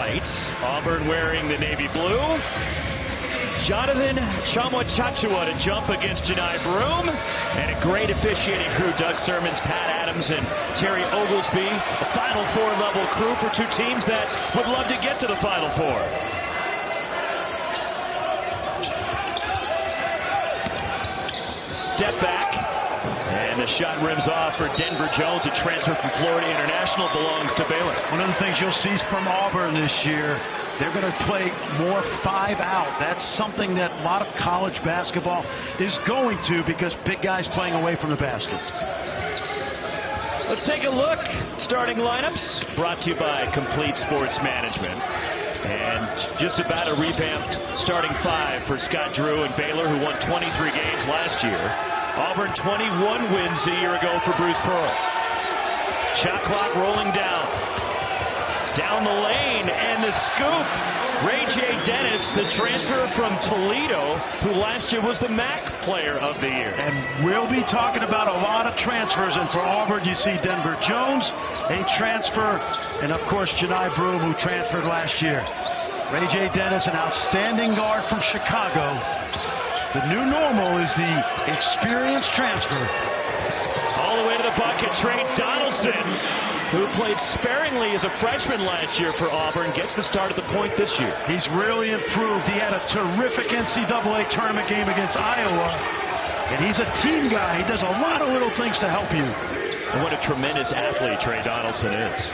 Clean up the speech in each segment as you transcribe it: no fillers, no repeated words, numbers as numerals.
white. Auburn wearing the navy blue. Jonathan Chamwa-Chachua to jump against Janai Broom. And a great officiating crew. Doug Sermons, Pat Adams, and Terry Oglesby. A Final Four level crew for two teams that would love to get to the Final Four. Step back. And the shot rims off for Denver Jones. A transfer from Florida International, belongs to Baylor. One of the things you'll see from Auburn this year, they're going to play more 5 out. That's something that a lot of college basketball is going to, because big guys playing away from the basket. Let's take a look. Starting lineups brought to you by Complete Sports Management. And just about a revamped starting 5 for Scott Drew and Baylor, who won 23 games last year. Auburn 21 wins a year ago for Bruce Pearl. Shot clock rolling down. Down the lane, and the scoop. Ray J. Dennis, the transfer from Toledo, who last year was the MAC Player of the Year. And we'll be talking about a lot of transfers. And for Auburn, you see Denver Jones, a transfer, and of course Janai Broom, who transferred last year. Ray J. Dennis, an outstanding guard from Chicago. The new normal is the experienced transfer. All the way to the bucket, Trey Donaldson, who played sparingly as a freshman last year for Auburn, gets the start at the point this year. He's really improved. He had a terrific NCAA tournament game against Iowa. And he's a team guy. He does a lot of little things to help you. And what a tremendous athlete Trey Donaldson is.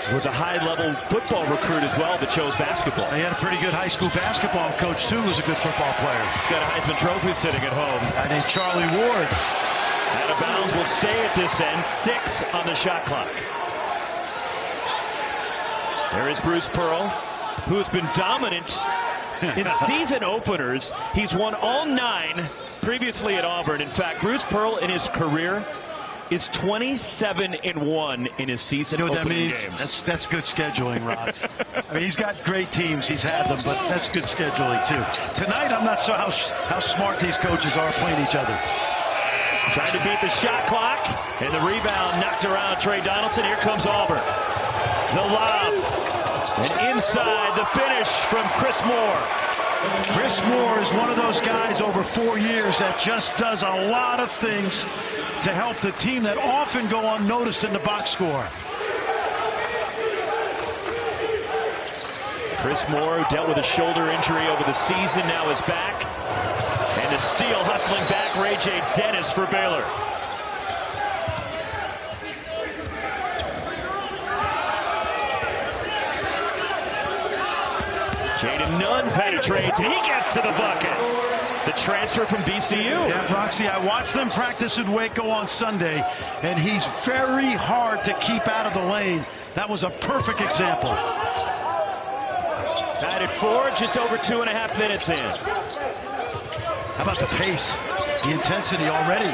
He was a high-level football recruit as well, but chose basketball. He had a pretty good high school basketball coach, too, who was a good football player. He's got a Heisman Trophy sitting at home. I think Charlie Ward. Out of bounds will stay at this end. 6 on the shot clock. There is Bruce Pearl, who has been dominant in season openers. He's won all 9 previously at Auburn. In fact, Bruce Pearl in his career is 27-1 in his season opening games. That's good scheduling, Rods. I mean, he's got great teams. He's had them, but that's good scheduling, too. Tonight, I'm not sure how smart these coaches are playing each other. Trying to beat the shot clock, and the rebound knocked around Trey Donaldson. Here comes Auburn. The lob, and inside the finish from Chris Moore. Chris Moore is one of those guys over 4 years that just does a lot of things to help the team that often go unnoticed in the box score. Chris Moore, who dealt with a shoulder injury over the season, now is back. And a steal, hustling back, Ray J. Dennis for Baylor. Jaden Nunn penetrates, and he gets to the bucket. The transfer from VCU. Yeah, Proxy, I watched them practice in Waco on Sunday, and he's very hard to keep out of the lane. That was a perfect example. Added 4, just over 2.5 minutes in. How about the pace, the intensity already?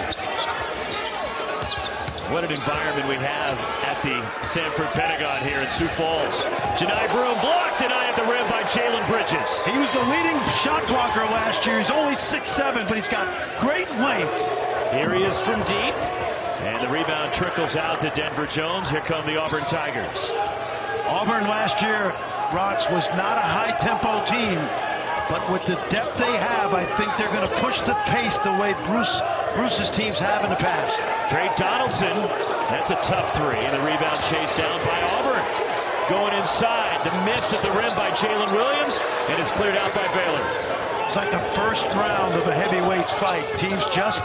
What an environment we have at the Sanford Pentagon here in Sioux Falls. Janai Broom blocked, denied at the rim by Jalen Bridges. He was the leading shot blocker last year. He's only 6'7", but he's got great length. Here he is from deep. And the rebound trickles out to Denver Jones. Here come the Auburn Tigers. Auburn last year, Rox, was not a high-tempo team. But with the depth they have, I think they're going to push the pace the way Bruce's teams have in the past. Trey Donaldson, that's a tough 3. And the rebound chased down by Auburn. Going inside, the miss at the rim by Jalen Williams, and it's cleared out by Baylor. It's like the first round of a heavyweights fight. Teams just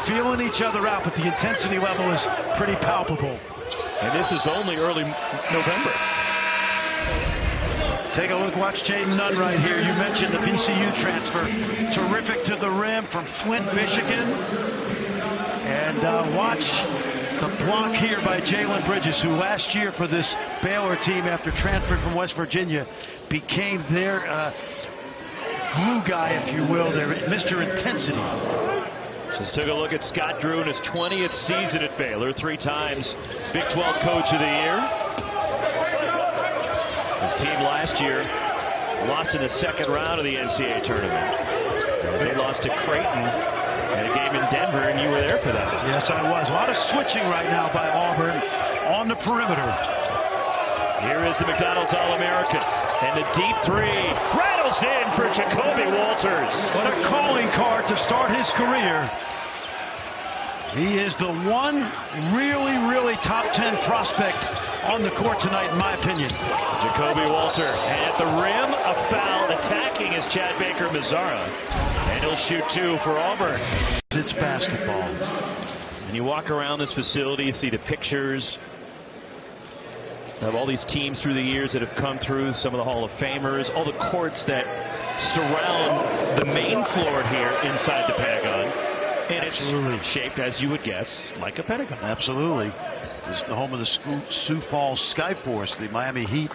feeling each other out, but the intensity level is pretty palpable. And this is only early November. Take a look, watch Jaden Nunn right here. You mentioned the VCU transfer. Terrific to the rim from Flint, Michigan. And watch the block here by Jalen Bridges, who last year for this Baylor team, after transferring from West Virginia, became their glue guy, if you will, their Mr. Intensity. Just took a look at Scott Drew in his 20th season at Baylor. 3 times Big 12 Coach of the Year. His team last year lost in the second round of the NCAA tournament, as they lost to Creighton in a game in Denver, and you were there for that. Yes, I was. A lot of switching right now by Auburn on the perimeter. Here is the McDonald's All-American. And the deep three rattles in for Jacoby Walters. What a calling card to start his career. He is the one really top 10 prospect on the court tonight, in my opinion. Jacoby Walter, and at the rim, a foul. Attacking is Chad Baker-Mazara. And he'll shoot 2 for Auburn. It's basketball. And you walk around this facility, you see the pictures of all these teams through the years that have come through, some of the Hall of Famers, all the courts that surround the main floor here inside the Pentagon. And Absolutely. It's shaped, as you would guess, like a Pentagon. Absolutely. It's the home of the Sioux Falls Skyforce, the Miami Heat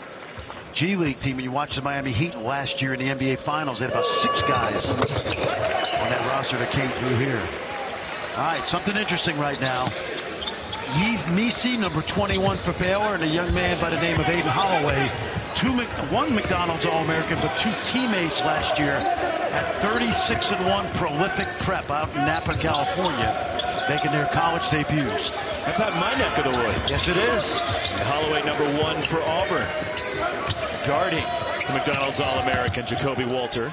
G League team. And you watch the Miami Heat last year in the NBA Finals. They had about 6 guys on that roster that came through here. All right, something interesting right now. Yves Missi, number 21 for Baylor, and a young man by the name of Aiden Holloway. One McDonald's All-American, but 2 teammates last year at 36-1 prolific prep out in Napa, California, making their college debuts. That's out in my neck of the woods. Yes, it is. And Holloway, number 1 for Auburn. Guarding the McDonald's All-American, Jacoby Walter.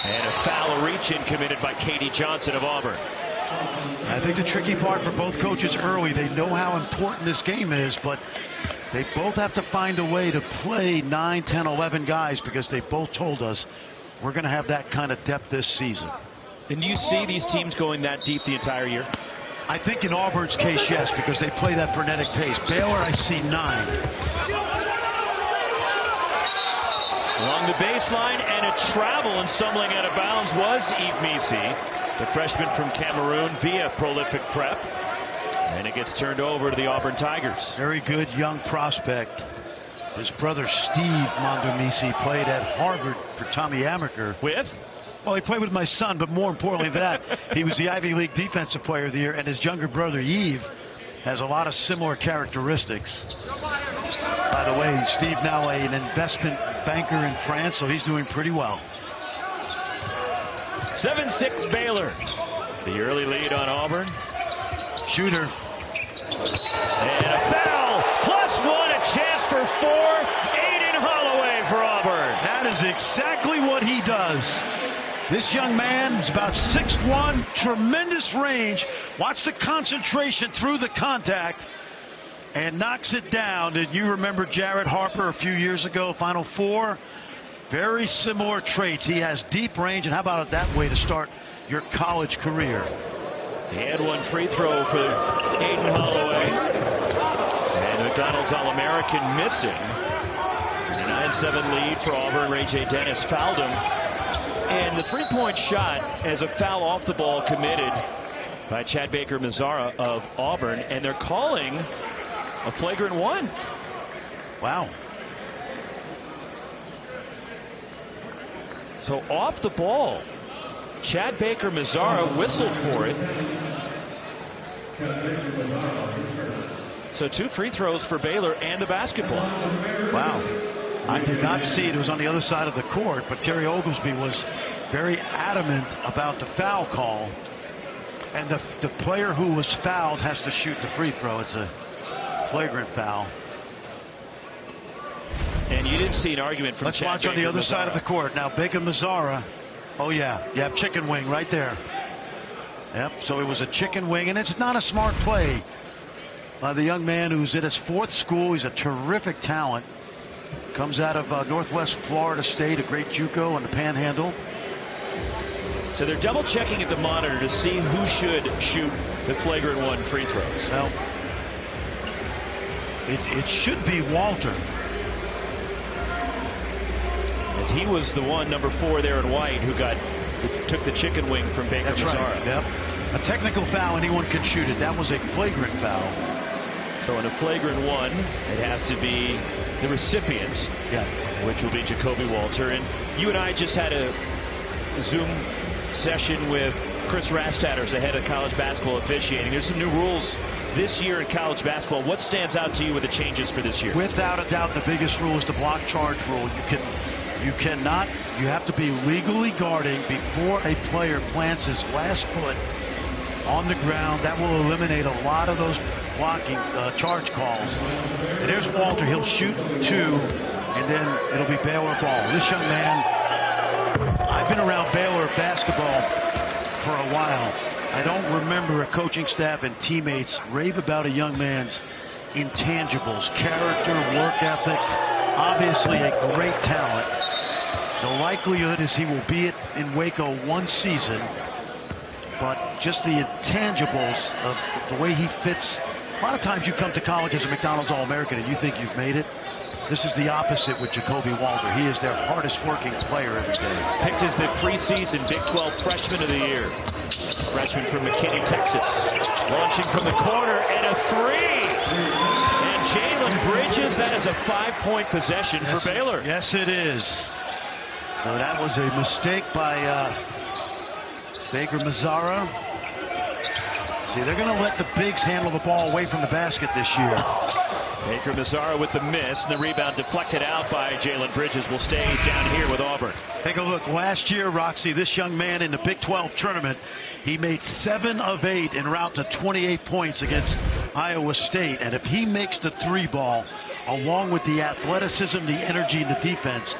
And a foul reach-in committed by Katie Johnson of Auburn. I think the tricky part for both coaches early, they know how important this game is, but they both have to find a way to play 9, 10, 11 guys, because they both told us we're going to have that kind of depth this season. And do you see these teams going that deep the entire year? I think in Auburn's case, yes, because they play that frenetic pace. Baylor, I see 9. Along the baseline, and a travel and stumbling out of bounds was Yves Missi, the freshman from Cameroon, via prolific prep. And it gets turned over to the Auburn Tigers. Very good young prospect. His brother Steve Mondomisi played at Harvard for Tommy Amaker. With? Well, he played with my son, but more importantly that, he was the Ivy League Defensive Player of the Year, and his younger brother Yves has a lot of similar characteristics. By the way, Steve now an investment banker in France, so he's doing pretty well. 7-6 Baylor. The early lead on Auburn. Shooter. And a foul. +1, a chance for 4. Aiden Holloway for Auburn. That is exactly what he does. This young man is about 6'1", tremendous range. Watch the concentration through the contact and knocks it down. And you remember Jared Harper a few years ago, Final Four? Very similar traits. He has deep range, and how about it that way to start your college career? He had 1 free throw for Aiden Holloway. And McDonald's All-American missing. And a 9-7 lead for Auburn. Ray J. Dennis fouled him. And the three-point shot as a foul off the ball committed by Chad Baker-Mazara of Auburn. And they're calling a flagrant 1. Wow. So off the ball, Chad Baker-Mazara whistled for it. So 2 free throws for Baylor and the basketball. Wow. I did not see it. It was on the other side of the court, but Terry Oglesby was very adamant about the foul call. And the player who was fouled has to shoot the free throw. It's a flagrant foul. And you didn't see an argument from Let's Chad watch on the other side of the court. Now, Baker-Mazara. Oh, yeah. You have chicken wing right there. Yep, so it was a chicken wing, and it's not a smart play. The young man who's in his 4th school, he's a terrific talent. Comes out of Northwest Florida State, a great JUCO on the Panhandle. So they're double checking at the monitor to see who should shoot the flagrant 1 free throws. Well, it should be Walter. As he was the one, number 4 there in white, who took the chicken wing from Baker-Mazara. That's right. Yep. A technical foul, anyone can shoot it. That was a flagrant foul. So in a flagrant 1, it has to be the recipient, which will be Jacoby Walter. And you and I just had a Zoom session with Chris Rastatters ahead of college basketball officiating. There's some new rules this year in college basketball. What stands out to you with the changes for this year? Without a doubt, the biggest rule is the block charge rule. You have to be legally guarding before a player plants his last foot on the ground. That will eliminate a lot of those blocking charge calls. And there's Walter. He'll shoot 2, and then it'll be Baylor ball. This young man, I've been around Baylor basketball for a while. I don't remember a coaching staff and teammates rave about a young man's intangibles, character, work ethic, obviously a great talent. The likelihood is he will be in Waco 1 season, but just the intangibles of the way he fits. A lot of times you come to college as a McDonald's All-American and you think you've made it. This is the opposite with Jacoby Walter. He is their hardest working player every day. Picked as the preseason Big 12 Freshman of the Year. Freshman from McKinney, Texas. Launching from the corner and a 3. And Jalen Bridges, that is a 5-point possession for Baylor. Yes, it is. So that was a mistake by Baker Mazzara. See, they're going to let the bigs handle the ball away from the basket this year. Baker Mazzara with the miss, and the rebound deflected out by Jalen Bridges. Will stay down here with Auburn. Take a look. Last year, Roxy, this young man in the Big 12 tournament, he made 7 of 8 en route to 28 points against Iowa State. And if he makes the 3 ball, along with the athleticism, the energy, and the defense,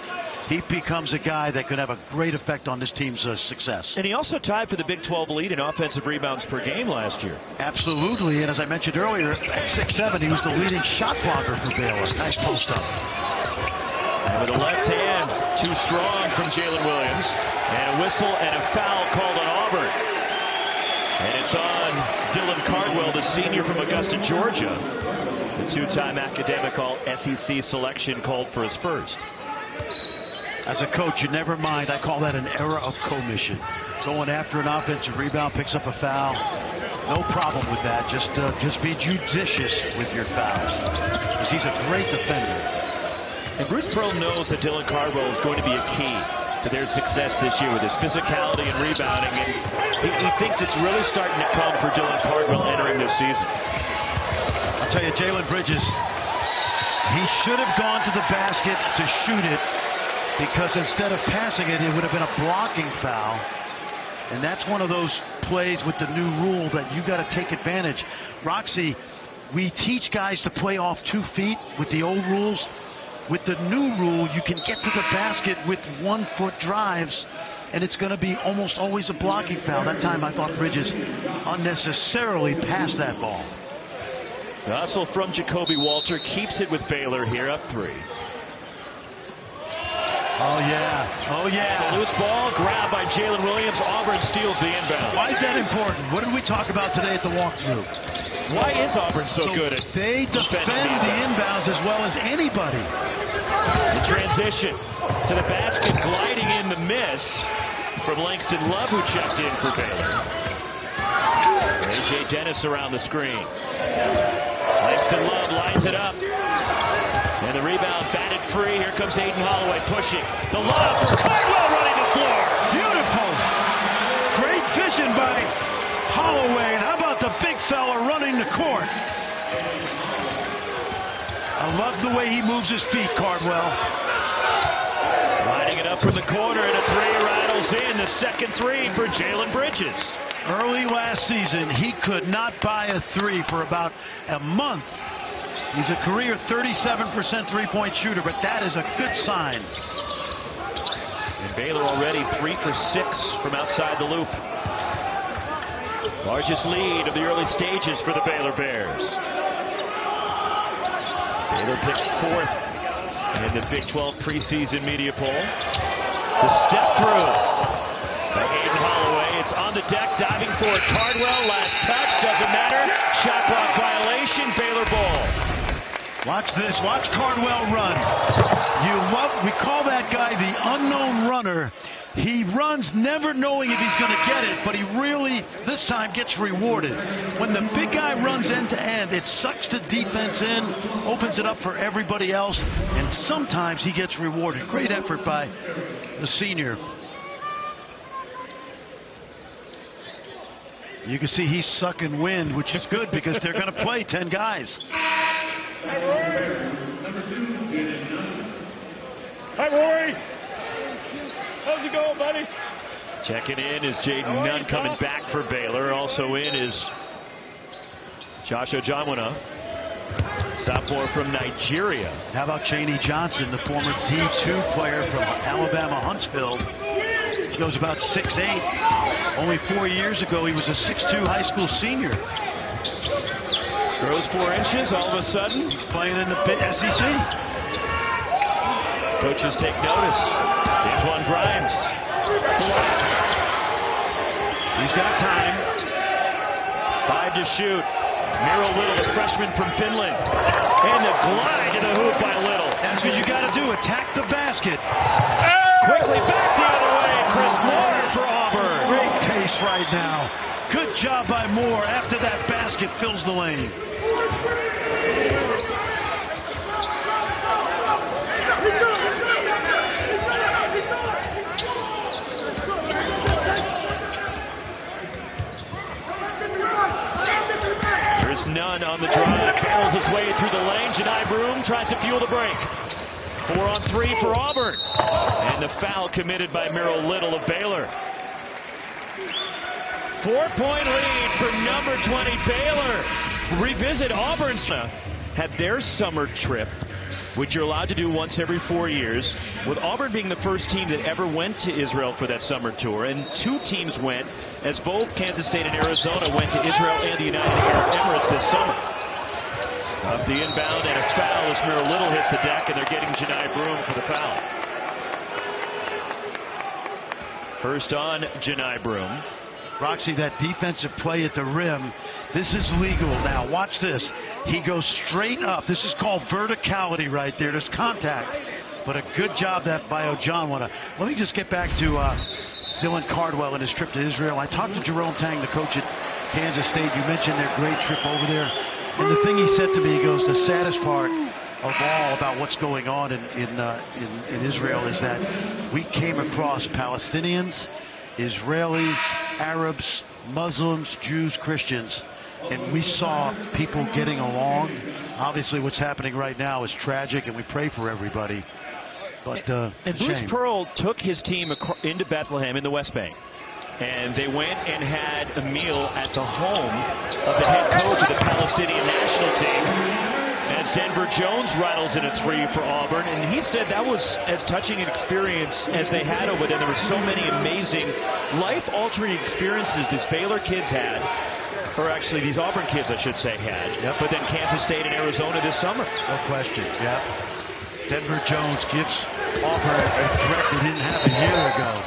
he becomes a guy that could have a great effect on this team's success. And he also tied for the Big 12 lead in offensive rebounds per game last year. Absolutely, and as I mentioned earlier, at 6'7", he was the leading shot blocker for Baylor. Nice post up. And with a left hand, too strong from Jalen Williams. And a whistle and a foul called on Auburn. And it's on Dylan Cardwell, the senior from Augusta, Georgia. The 2-time academic All-SEC selection called for his first. As a coach, you never mind. I call that an era of commission. Going after an offensive rebound, picks up a foul. No problem with that. Just be judicious with your fouls, because he's a great defender. And Bruce Pearl knows that Dylan Cardwell is going to be a key to their success this year with his physicality and rebounding. And he thinks it's really starting to come for Dylan Cardwell entering this season. I'll tell you, Jalen Bridges, he should have gone to the basket to shoot it, because instead of passing it, it would have been a blocking foul. And that's one of those plays with the new rule that you got to take advantage. Roxy, we teach guys to play off 2 feet with the old rules. With the new rule, you can get to the basket with 1-foot drives, and it's going to be almost always a blocking foul. That time I thought Bridges unnecessarily passed that ball. The hustle from Jacoby Walter keeps it with Baylor here up 3. Oh, yeah. Oh, yeah. The loose ball grabbed by Jalen Williams. Auburn steals the inbound. Why is that important? What did we talk about today at the walkthrough? Why is Auburn so good at they defend the inbounds as well as anybody. In transition to the basket, gliding in the miss from Langston Love, who checked in for Baylor. A.J. Dennis around the screen. Langston Love lines it up. And the rebound batted free. Here comes Aiden Holloway pushing. The lob for Cardwell running the floor. Beautiful. Great vision by Holloway. And how about the big fella running the court? I love the way he moves his feet, Cardwell. Lining it up from the corner, and a 3 rattles in. The second 3 for Jalen Bridges. Early last season, he could not buy a 3 for about a month. He's a career 37% three-point shooter, but that is a good sign. And Baylor already 3 for 6 from outside the loop. Largest lead of the early stages for the Baylor Bears. Baylor picked 4th in the Big 12 preseason media poll. The step through by Aiden Holloway. It's on the deck, diving for it. Cardwell, last touch, doesn't matter. Shot clock violation, Baylor ball. Watch this. Watch Cardwell run. We call that guy the unknown runner. He runs never knowing if he's going to get it, but he really, this time, gets rewarded. When the big guy runs end to end, it sucks the defense in, opens it up for everybody else, and sometimes he gets rewarded. Great effort by the senior. You can see he's sucking wind, which is good because they're going to play 10 guys. Hi, Rory. How's it going, buddy? Checking in is Jaden Nunn coming back for Baylor. Also in is Josh Ojanwuna, sophomore from Nigeria. How about Chaney Johnson, the former D2 player from Alabama Huntsville? He goes about 6'8". Only 4 years ago, he was a 6'2" high school senior. Grows 4 inches all of a sudden. He's playing in the SEC. Coaches take notice. D'Antoine Grimes blocked. He's got time. 5 to shoot. Miro Little, the freshman from Finland. And the glide to the hoop by Little. That's what you got to do. Attack the basket. Quickly back the other way. Chris Moore for Auburn. Great pace right now. Good job by Moore after that basket fills the lane. There's none on the drive. Barrels his way through the lane. Janai Broom tries to fuel the break. 4 on 3 for Auburn. And the foul committed by Miro Little of Baylor. 4-point lead for number 20 Baylor. Revisit Auburn's had their summer trip, which you're allowed to do once every 4 years, with Auburn being the first team that ever went to Israel for that summer tour. And 2 teams went, as both Kansas State and Arizona went to Israel and the United Arab Emirates this summer. Up the inbound and a foul as Miro Little hits the deck, and they're getting Janai Broom for the foul. First on Janai Broom. Roxy, that defensive play at the rim, this is legal now. Watch this. He goes straight up. This is called verticality right there. There's contact. But a good job that by Ojanwuna. Let me just get back to Dylan Cardwell and his trip to Israel. I talked to Jerome Tang, the coach at Kansas State. You mentioned their great trip over there. And the thing he said to me, he goes, the saddest part of all about what's going on in Israel is that we came across Palestinians, Israelis, Arabs, Muslims, Jews, Christians, and we saw people getting along. Obviously, what's happening right now is tragic, and we pray for everybody. But and Bruce Pearl took his team into Bethlehem in the West Bank, and they went and had a meal at the home of the head coach of the Palestinian national team. As Denver Jones rattles in a 3 for Auburn, and he said that was as touching an experience as they had over there. There were so many amazing, life-altering experiences these Baylor kids had, or actually these Auburn kids, I should say, had. Yep. But then Kansas State and Arizona this summer. No question, yeah. Denver Jones gives Auburn a threat they didn't have a year ago.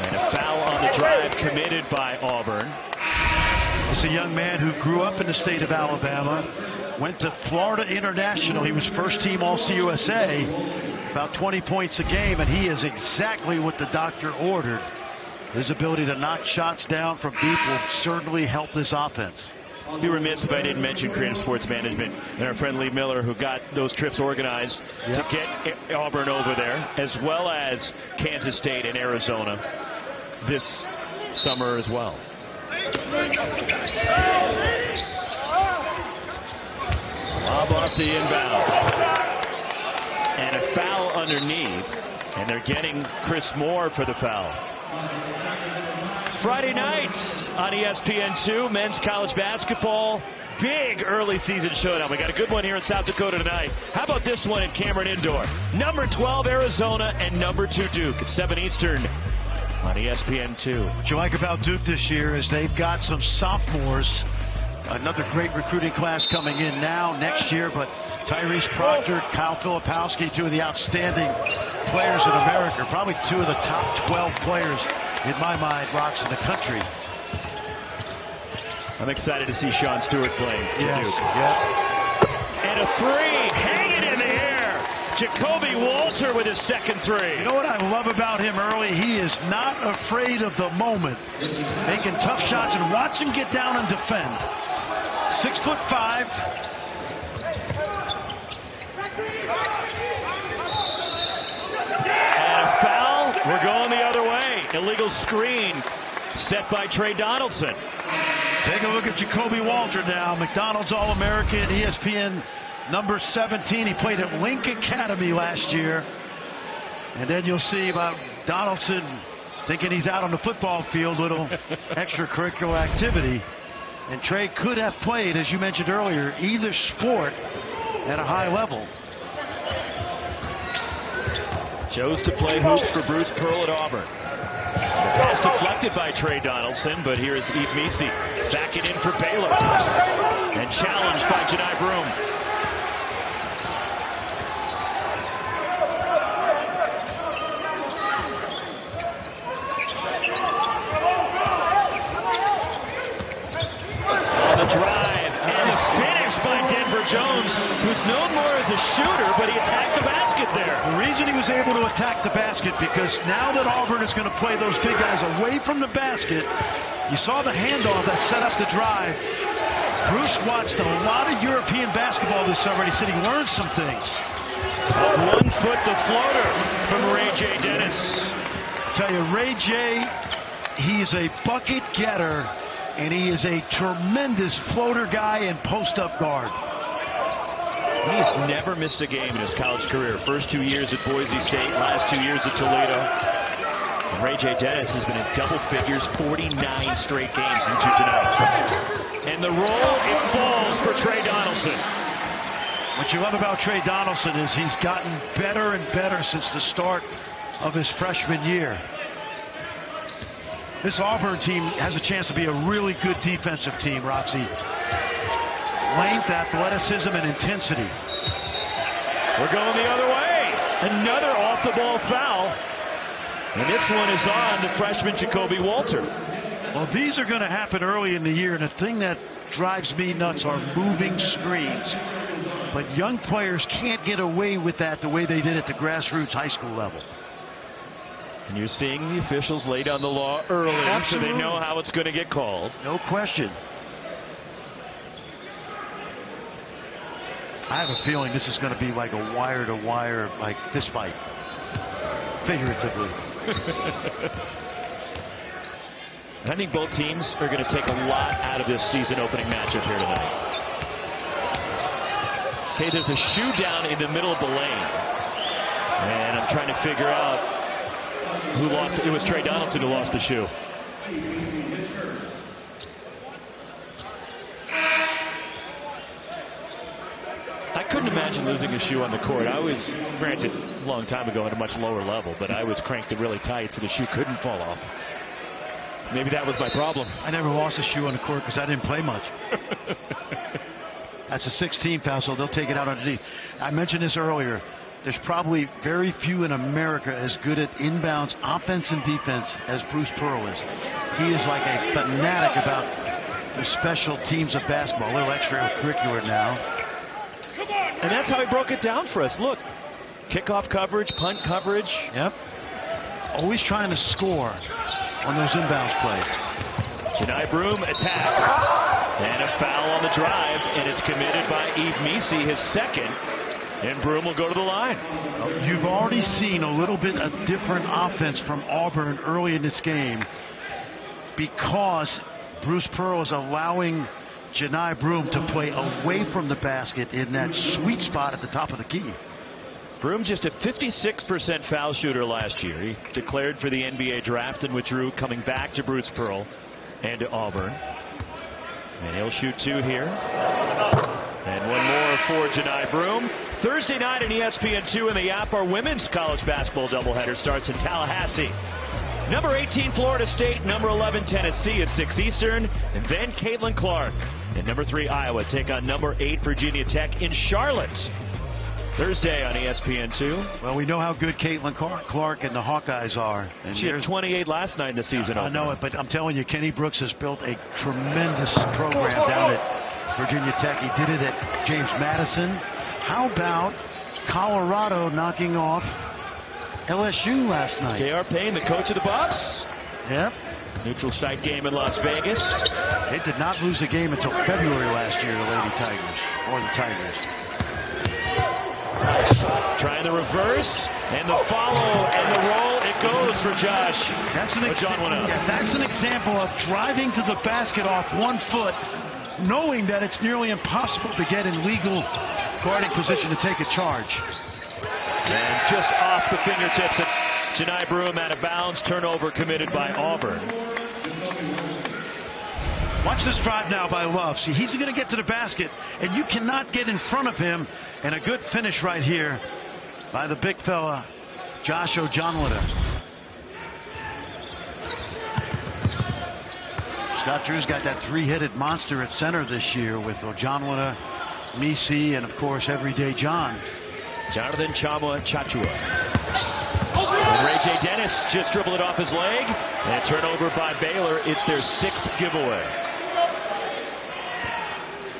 And a foul on the drive committed by Auburn. It's a young man who grew up in the state of Alabama, went to Florida International. He was first team All-CUSA, about 20 points a game, and he is exactly what the doctor ordered. His ability to knock shots down from deep will certainly help this offense. I'd be remiss if I didn't mention Creative Sports Management and our friend Lee Miller, who got those trips organized to get Auburn over there, as well as Kansas State and Arizona this summer as well. Lob off the inbound. And a foul underneath. And they're getting Chris Moore for the foul. Friday nights on ESPN2, men's college basketball. Big early season showdown. We got a good one here in South Dakota tonight. How about this one at Cameron Indoor? Number 12 Arizona and number 2 Duke at 7 Eastern on ESPN2. What you like about Duke this year is they've got some sophomores. Another great recruiting class coming in now, next year, but Tyrese Proctor, Kyle Filipowski, 2 of the outstanding players in America, probably 2 of the top 12 players, in my mind, rocks in the country. I'm excited to see Sean Stewart playing for Yes, Duke. yeah. And a 3, hanging in the air. Jacoby Walter with his second 3. You know what I love about him early? He is not afraid of the moment. Making tough shots, and watch him get down and defend. 6'5". And a foul. We're going the other way. Illegal screen set by Trey Donaldson. Take a look at Jacoby Walter now. McDonald's All-American, ESPN number 17. He played at Link Academy last year. And then you'll see about Donaldson thinking he's out on the football field, little extracurricular activity. And Trey could have played, as you mentioned earlier, either sport at a high level. Chose to play hoops for Bruce Pearl at Auburn. The pass deflected by Trey Donaldson, but here is Yves Missi backing in for Baylor. And challenged by Janai Broom. On the drive, and a finish by Denver Jones, who's known more as a shooter, but he attacked the basket there. The reason he was able to attack the basket, because now that Auburn is going to play those big guys away from the basket, you saw the handoff that set up the drive. Bruce watched a lot of European basketball this summer, and he said he learned some things. Of 1 foot, the floater from Ray J. Dennis. I tell you, Ray J., he is a bucket getter, and he is a tremendous floater guy and post-up guard. He has never missed a game in his college career. First 2 years at Boise State, last 2 years at Toledo. And Ray J. Dennis has been in double figures 49 straight games into tonight. And the roll, it falls for Trey Donaldson. What you love about Trey Donaldson is he's gotten better and better since the start of his freshman year. This Auburn team has a chance to be a really good defensive team, Roxy. Length, athleticism, and intensity. We're going the other way. Another off-the-ball foul. And this one is on the freshman Jacoby Walter. Well, these are going to happen early in the year, and the thing that drives me nuts are moving screens. But young players can't get away with that the way they did at the grassroots high school level. And you're seeing the officials lay down the law early. Absolutely. So they know how it's going to get called. No question. I have a feeling this is going to be like a wire-to-wire, like fist fight, figuratively. I think both teams are going to take a lot out of this season opening matchup here tonight. Okay, there's a shoe down in the middle of the lane. And I'm trying to figure out who lost it. It was Trey Donaldson who lost the shoe. I couldn't imagine losing a shoe on the court. I was, granted, a long time ago at a much lower level, but I was cranked it really tight so the shoe couldn't fall off. Maybe that was my problem. I never lost a shoe on the court because I didn't play much. That's a 16 foul, so they'll take it out underneath. I mentioned this earlier. There's probably very few in America as good at inbounds offense and defense as Bruce Pearl is. He is like a fanatic about the special teams of basketball. A little extracurricular now. And that's how he broke it down for us. Look, kickoff coverage, punt coverage. Yep. Always trying to score on those inbounds plays. Janai Broom attacks. And a foul on the drive, and it's committed by Yves Missi, his second. And Broom will go to the line. You've already seen a little bit of different offense from Auburn early in this game because Bruce Pearl is allowing Janai Broom to play away from the basket in that sweet spot at the top of the key. Broom just a 56% foul shooter last year. He declared for the NBA draft and withdrew, coming back to Bruce Pearl and to Auburn. And he'll shoot 2 here. And one more for Janai Broom. Thursday night on ESPN2 in the app, our women's college basketball doubleheader starts in Tallahassee. Number 18, Florida State. Number 11, Tennessee at 6 Eastern. And then Caitlin Clark. And number 3, Iowa take on number 8, Virginia Tech in Charlotte. Thursday on ESPN2. Well, we know how good Caitlin Clark and the Hawkeyes are. And she had 28 last night in the season. I know it, but I'm telling you, Kenny Brooks has built a tremendous program down at Virginia Tech. He did it at James Madison. How about Colorado knocking off LSU last night? J.R. Payne, the coach of the Buffs. Yep. Neutral site game in Las Vegas. They did not lose a game until February last year, the Lady Tigers, or the Tigers. Trying the reverse, and the follow, and the roll. It goes for Josh. That's an that's an example of driving to the basket off 1 foot, knowing that it's nearly impossible to get in legal guarding position to take a charge. And just off the fingertips of Janai Broom, out of bounds. Turnover committed by Auburn. Watch this drive now by Love. See, he's going to get to the basket, and you cannot get in front of him. And a good finish right here by the big fella, Josh Ojonlata. Scott Drew's got that three-headed monster at center this year with Ojonlata, Misi, and of course Everyday John. Jonathan Chachua. And Ray J. Dennis just dribbled it off his leg. And a turnover by Baylor. It's their 6th giveaway.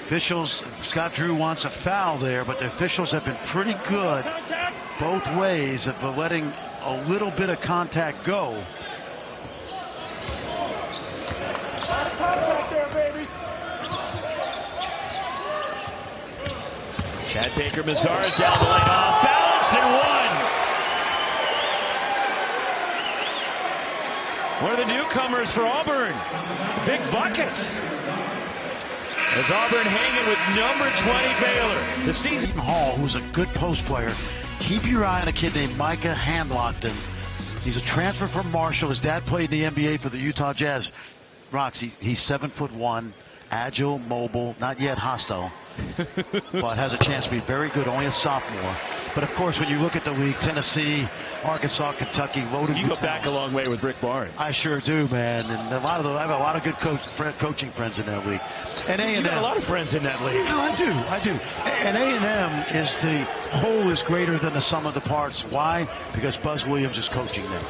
Officials, Scott Drew wants a foul there, but the officials have been pretty good both ways of letting a little bit of contact go. Chad Baker-Mazara down the lane, off balance and one of the newcomers for Auburn. Big buckets. As Auburn hanging with number 20 Baylor. The season Hall, who's a good post player. Keep your eye on a kid named Micah Handlockton. He's a transfer from Marshall. His dad played in the NBA for the Utah Jazz. Rocks, he's 7'1", agile, mobile, not yet hostile, but has a chance to be very good, only a sophomore. But of course, when you look at the league, Tennessee, Arkansas, Kentucky, loaded. You go back a long way with Rick Barnes. I sure do, man. And I have a lot of good coaching friends in that league. And A&M. You got a lot of friends in that league. No, I do. And A&M is the whole is greater than the sum of the parts. Why? Because Buzz Williams is coaching them.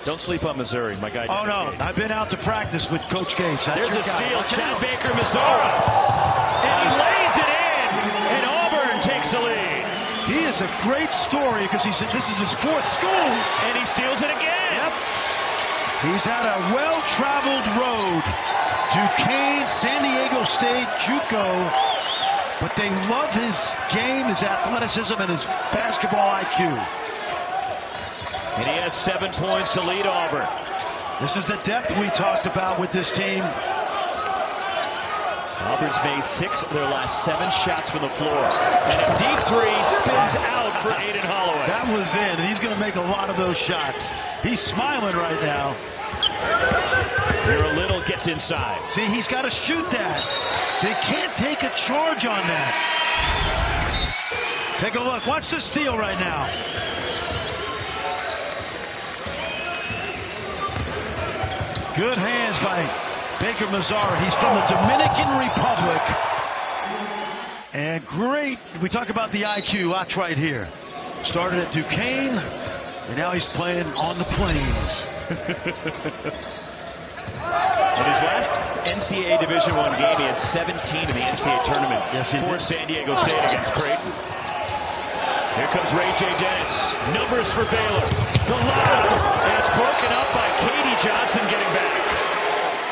Don't sleep on Missouri, my guy. Oh, no. I've been out to practice with Coach Gates. There's a steal. Chad Baker-Mazara. And he lays it in. And Auburn takes the lead. He is a great story because this is his 4th school. And he steals it again. Yep. He's had a well-traveled road. Duquesne, San Diego State, JUCO. But they love his game, his athleticism, and his basketball IQ. And he has 7 points to lead Auburn. This is the depth we talked about with this team. Auburn's made 6 of their last 7 shots from the floor. And a deep 3 spins out for Aiden Holloway. That was in, and he's going to make a lot of those shots. He's smiling right now. Here a little gets inside. See, he's got to shoot that. They can't take a charge on that. Take a look. Watch the steal right now. Good hands by Baker-Mazara. He's from the Dominican Republic. And great. We talk about the IQ. Watch right here. Started at Duquesne, and now he's playing on the plains. In his last NCAA Division I game, he had 17 in the NCAA tournament for San Diego State against Creighton. Here comes Ray J. Dennis. Numbers for Baylor. The lob, and it's broken up by K.D. Johnson getting back.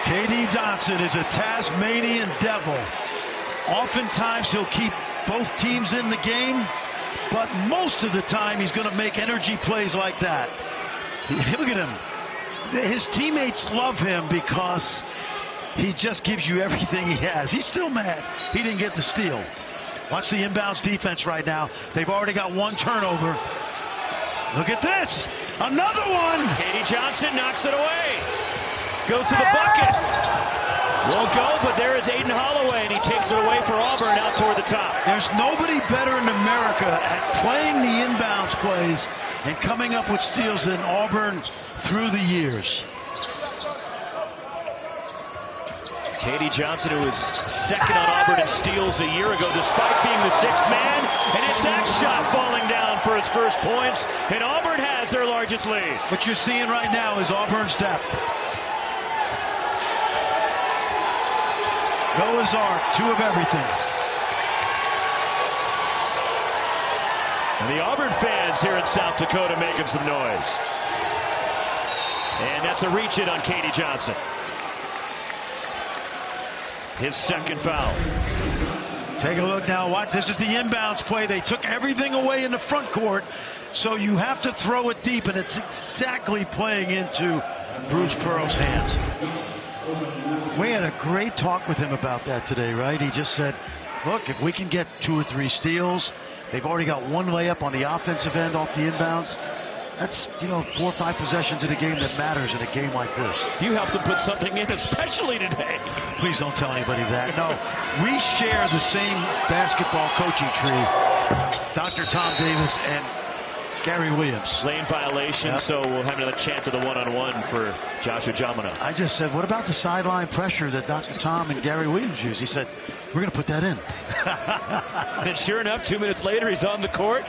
K.D. Johnson is a Tasmanian devil. Oftentimes he'll keep both teams in the game, but most of the time he's going to make energy plays like that. Look at him. His teammates love him because he just gives you everything he has. He's still mad he didn't get the steal. Watch the inbounds defense right now. They've already got 1 turnover. Look at this. Another one. K.D. Johnson knocks it away. Goes to the bucket. Won't go, but there is Aiden Holloway, and he takes it away for Auburn out toward the top. There's nobody better in America at playing the inbounds plays and coming up with steals than Auburn through the years. K.D. Johnson, who was second on Auburn in steals a year ago, despite being the 6th man, and it's that shot falling down for its first points, and Auburn has their largest lead. What you're seeing right now is Auburn's depth. Noah's Ark, 2 of everything. And the Auburn fans here in South Dakota making some noise. And that's a reach-in on K.D. Johnson. His 2nd foul. Take a look now. What? This is the inbounds play. They took everything away in the front court, so you have to throw it deep, and it's exactly playing into Bruce Pearl's hands. We had a great talk with him about that today, right? He just said, look, if we can get 2 or 3 steals, they've already got 1 layup on the offensive end off the inbounds. That's, 4 or 5 possessions in a game that matters in a game like this. You helped him put something in, especially today. Please don't tell anybody that. No, we share the same basketball coaching tree, Dr. Tom Davis and Gary Williams. Lane violation, yep. So we'll have another chance at the one-on-one for Joshua Jamana. I just said, what about the sideline pressure that Dr. Tom and Gary Williams use? He said, we're going to put that in. And sure enough, 2 minutes later, he's on the court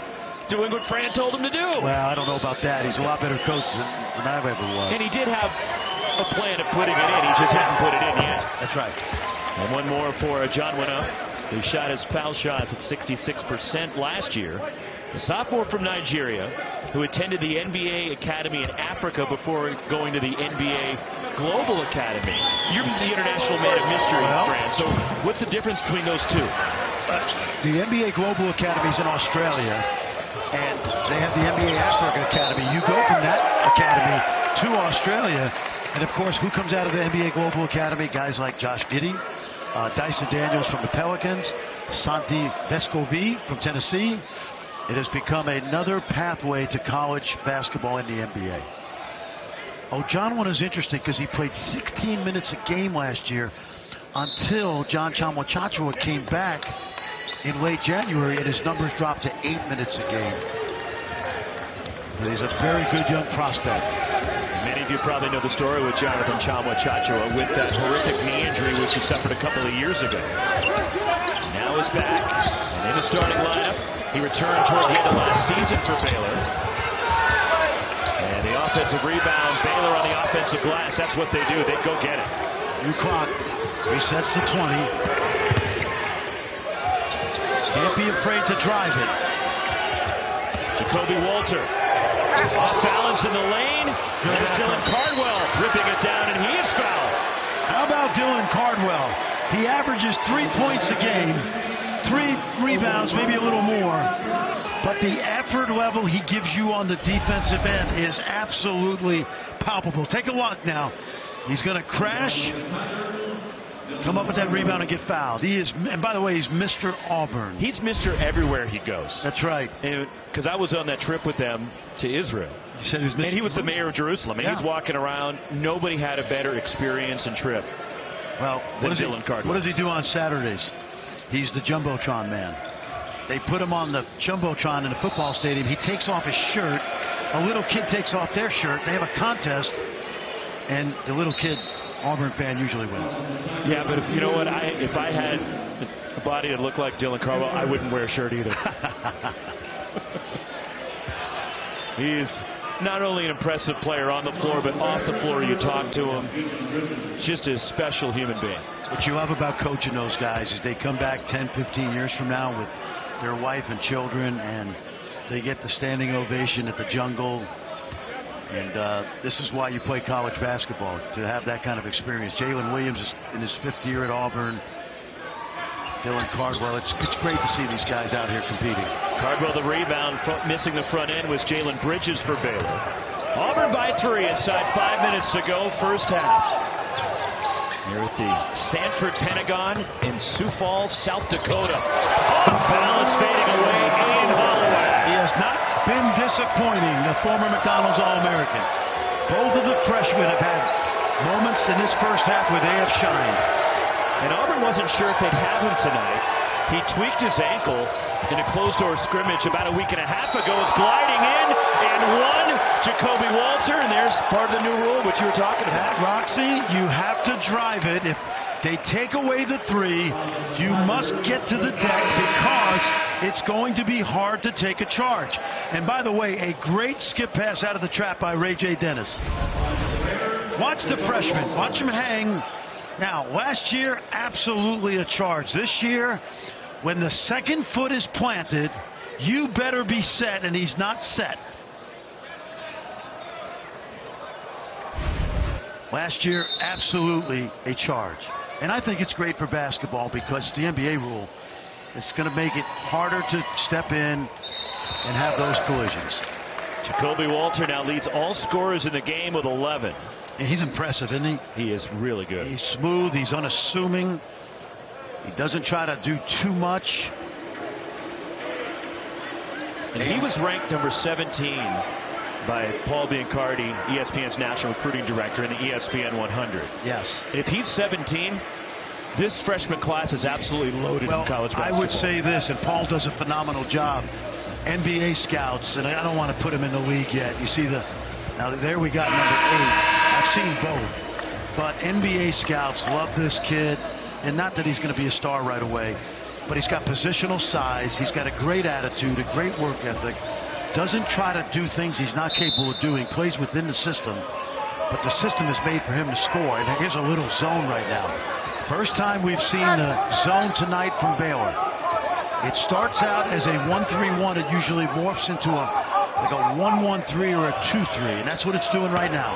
doing what Fran told him to do. Well, I don't know about that. He's a lot better coach than I've ever was. And he did have a plan of putting it in. He just hadn't put it in yet. That's right. And one more for John Winna, who shot his foul shots at 66% last year. A sophomore from Nigeria who attended the NBA Academy in Africa before going to the NBA Global Academy. You're the international man of mystery, Fran. So what's the difference between those two? The NBA Global Academy is in Australia, and they have the NBA Africa Academy. You go from that academy to Australia, and of course, who comes out of the NBA Global Academy? Guys like Josh Giddey, Dyson Daniels from the Pelicans, Santi Vescovi from Tennessee. It has become another pathway to college basketball in the NBA. Oh, John Winna is interesting because he played 16 minutes a game last year until John Chamwa came back in late January, and his numbers dropped to 8 minutes a game. But he's a very good young prospect. Many of you probably know the story with Jonathan Chamwa with that horrific knee injury which he suffered a couple of years ago. Now he's back and in the starting lineup. He returned toward the end of last season for Baylor. And the offensive rebound, Baylor on the offensive glass. That's what they do. They go get it. New clock. Resets to 20. Can't be afraid to drive it. Jacoby Walter. Off balance in the lane. There's Dylan Cardwell ripping it down, and he is fouled. How about Dylan Cardwell? He averages 3 points a game, 3 rebounds, maybe a little more. But the effort level he gives you on the defensive end is absolutely palpable. Take a look now. He's going to crash, come up with that rebound and get fouled. He is, and by the way, he's Mr. Auburn. He's Mr. Everywhere he goes. That's right. Because I was on that trip with them to Israel. You said he was Mr. And he was the mayor of Jerusalem. And he's walking around. Nobody had a better experience and trip. Well, what does he do on Saturdays? He's the Jumbotron man. They put him on the Jumbotron in the football stadium. He takes off his shirt. A little kid takes off their shirt. They have a contest. And the little kid, Auburn fan, usually wins. Yeah, but if you know what, if I had a body that looked like Dylan Cardwell, I wouldn't wear a shirt either. He's not only an impressive player on the floor, but off the floor, you talk to him, just a special human being. What you love about coaching those guys is they come back 10, 15 years from now with their wife and children, and they get the standing ovation at the Jungle. And this is why you play college basketball, to have that kind of experience. Jalen Williams is in his 5th year at Auburn. Dylan Cardwell. It's great to see these guys out here competing. Cardwell the rebound, missing the front end was Jalen Bridges for Baylor. Auburn by 3 inside 5 minutes to go, first half. Here at the Sanford Pentagon in Sioux Falls, South Dakota. Off balance, fading away, Ian Holloway. He has not been disappointing, the former McDonald's All-American. Both of the freshmen have had moments in this first half where they have shined. And Auburn wasn't sure if they'd have him tonight. He tweaked his ankle in a closed-door scrimmage about a week and a half ago. It's gliding in, and one, Jacoby Walter, and there's part of the new rule, which you were talking about. Roxy, you have to drive it. If they take away the 3, you must get to the deck because it's going to be hard to take a charge. And by the way, a great skip pass out of the trap by Ray J. Dennis. Watch the freshman. Watch him hang. Now, last year, absolutely a charge. This year, when the second foot is planted, you better be set, and he's not set. Last year, absolutely a charge. And I think it's great for basketball because the NBA rule, it's going to make it harder to step in and have those collisions. Jacoby Walter now leads all scorers in the game with 11. And he's impressive, isn't he? He is really good. He's smooth. He's unassuming. He doesn't try to do too much. And he was ranked number 17 by Paul Biancardi, ESPN's national recruiting director, in the ESPN 100. Yes. If he's 17, this freshman class is absolutely loaded in college basketball. I would say this, and Paul does a phenomenal job. NBA scouts, and I don't want to put him in the league yet. You see now there we got number 8. I've seen both. But NBA scouts love this kid, and not that he's going to be a star right away, but he's got positional size. He's got a great attitude, a great work ethic. Doesn't try to do things he's not capable of doing. Plays within the system, but the system is made for him to score. And here's a little zone right now. First time we've seen the zone tonight from Baylor. It starts out as a 1-3-1. It usually morphs into like a 1-1-3 or a 2-3, and that's what it's doing right now.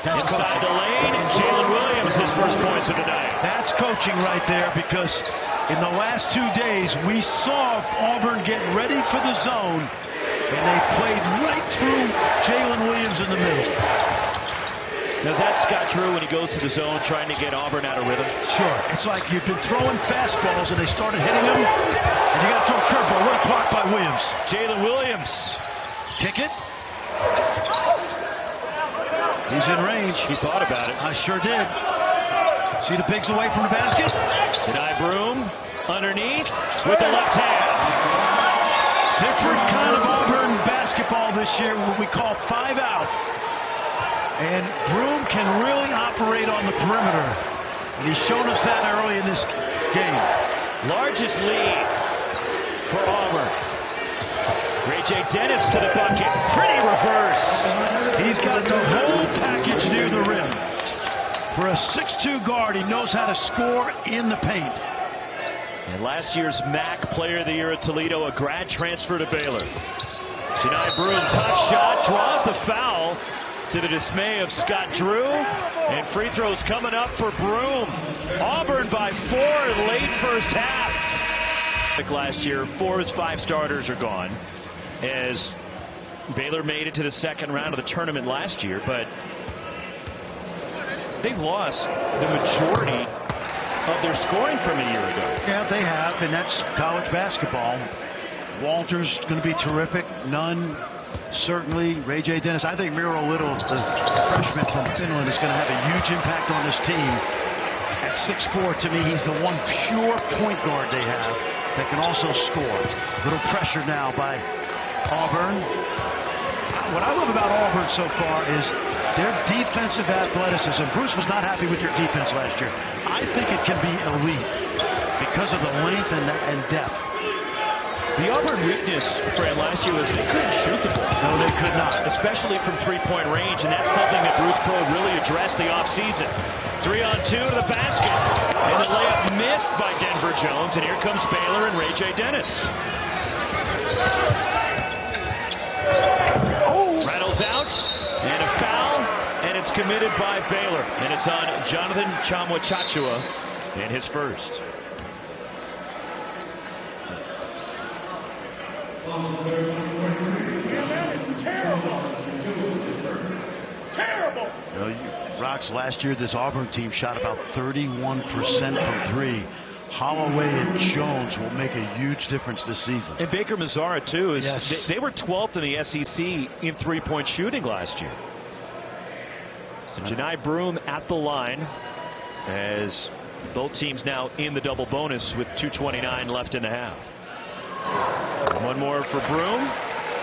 That's inside the lane, and Jalen Williams, his first points of the night. That's coaching right there, because in the last 2 days, we saw Auburn get ready for the zone, and they played right through Jalen Williams in the middle. Now, is that Scott Drew when he goes to the zone trying to get Auburn out of rhythm? Sure. It's like you've been throwing fastballs, and they started hitting them, and you got to throw a curveball. What a block by Williams. Jalen Williams. Kick it. He's in range. He thought about it. I sure did. See the bigs away from the basket? Deny Broom underneath with the left hand. Different kind of Auburn basketball this year, what we call 5 out. And Broom can really operate on the perimeter. And he's shown us that early in this game. Largest lead for Auburn. Ray J. Dennis to the bucket. Pretty reverse. He's got the whole package near the rim. For a 6'2 guard, he knows how to score in the paint. And last year's MAC Player of the Year at Toledo, a grad transfer to Baylor. Janai Broom, tough shot, draws the foul to the dismay of Scott Drew. And free throws coming up for Broom. Auburn by 4 late first half. Last year, 4 of his 5 starters are gone, as Baylor made it to the second round of the tournament last year, but they've lost the majority of their scoring from a year ago. Yeah, they have, and that's college basketball. Walter's going to be terrific. Nunn, certainly. Ray J. Dennis. I think Miro Little, the freshman from Finland, is going to have a huge impact on this team. At 6'4", to me, he's the one pure point guard they have that can also score. Little pressure now by Auburn. What I love about Auburn so far is their defensive athleticism. Bruce was not happy with their defense last year. I think it can be elite because of the length and depth. The Auburn weakness, Fran, last year was they couldn't shoot the ball. No, they could not. Especially from three-point range, and that's something that Bruce Pro really addressed the offseason. 3-on-2 to the basket. And the layup missed by Denver Jones, and here comes Baylor and Ray J. Dennis. Rattles out, and a foul, and it's committed by Baylor. And it's on Jonathan Chamwa-Chachua, and his first. Terrible. Rocks, last year this Auburn team shot about 31% from 3. Holloway and Jones will make a huge difference this season. And Baker Mazzara, too. Yes. They were 12th in the SEC in three-point shooting last year. So Janai Broom at the line, as both teams now in the double bonus with 2:29 left in the half. One more for Broom.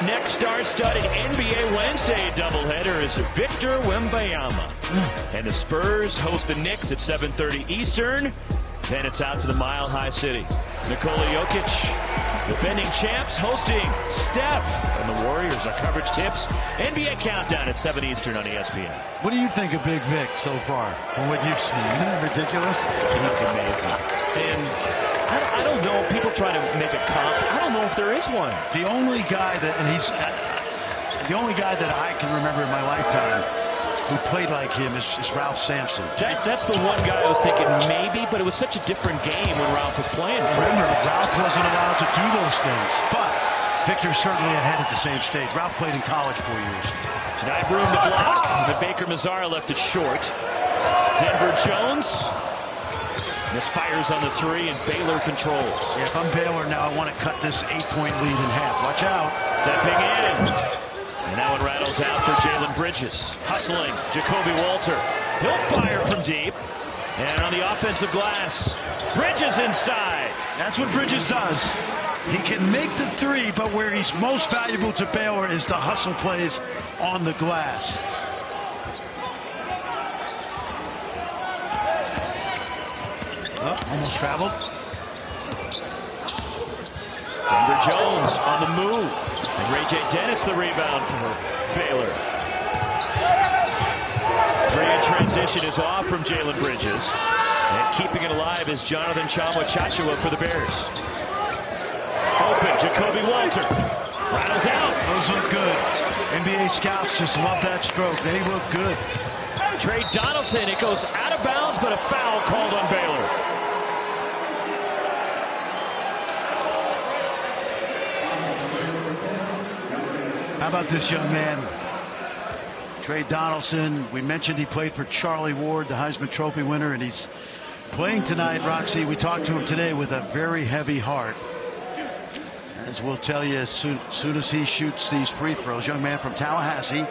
Next star-studded NBA Wednesday doubleheader is Victor Wembanyama. And the Spurs host the Knicks at 7:30 Eastern. Then it's out to the Mile High City. Nikola Jokic, defending champs, hosting Steph. And the Warriors, our coverage tips. NBA Countdown at 7 Eastern on ESPN. What do you think of Big Vic so far, from what you've seen? Isn't it ridiculous? He's amazing. And I don't know, people try to make a comp. I don't know if there is one. The only guy that, and he's the only guy that I can remember in my lifetime who played like him is Ralph Sampson. That's the one guy I was thinking maybe, but it was such a different game when Ralph was playing. Remember, Ralph wasn't allowed to do those things, but Victor's certainly ahead at the same stage. Ralph played in college 4 years. Janai Broom to block, but Baker Mazzara left it short. Denver Jones misfires on the 3, and Baylor controls. Yeah, if I'm Baylor now, I want to cut this 8-point lead in half. Watch out. Stepping in. Ball's out for Jalen Bridges. Hustling, Jacoby Walter. He'll fire from deep. And on the offensive glass, Bridges inside. That's what Bridges does. He can make the three, but where he's most valuable to Baylor is the hustle plays on the glass. Oh, almost traveled. Denver Jones on the move. And Ray J. Dennis the rebound for Baylor. Three in transition is off from Jalen Bridges. And keeping it alive is Jonathan Chachua for the Bears. Open, Jacoby Walter. Rattles out. Those look good. NBA scouts just love that stroke. They look good. Trey Donaldson, it goes out of bounds, but a foul called on Baylor. How about this young man? Trey Donaldson, we mentioned he played for Charlie Ward, the Heisman Trophy winner, and he's playing tonight, Roxy. We talked to him today with a very heavy heart. As we'll tell you, as soon as he shoots these free throws, young man from Tallahassee,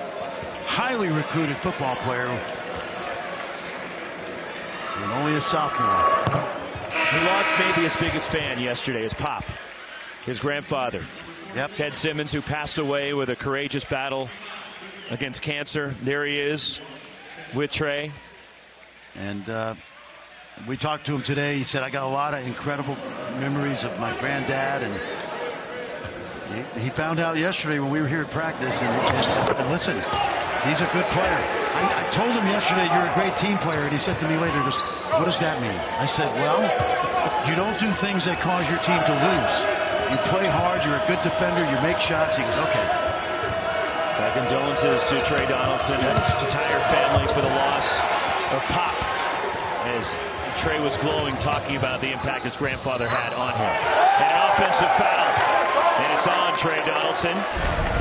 highly recruited football player, and only a sophomore. He lost maybe his biggest fan yesterday, his pop, his grandfather. Yep. Ted Simmons, who passed away with a courageous battle against cancer. There he is with Trey. And we talked to him today. He said, I got a lot of incredible memories of my granddad. And he found out yesterday when we were here at practice. And listen, he's a good player. I told him yesterday, you're a great team player. And he said to me later, he goes, what does that mean? I said, well, you don't do things that cause your team to lose. You play hard, you're a good defender, you make shots. He goes, okay. So condolences to Trey Donaldson and his entire family for the loss of Pop, as Trey was glowing, talking about the impact his grandfather had on him. And an offensive foul. And it's on Trey Donaldson.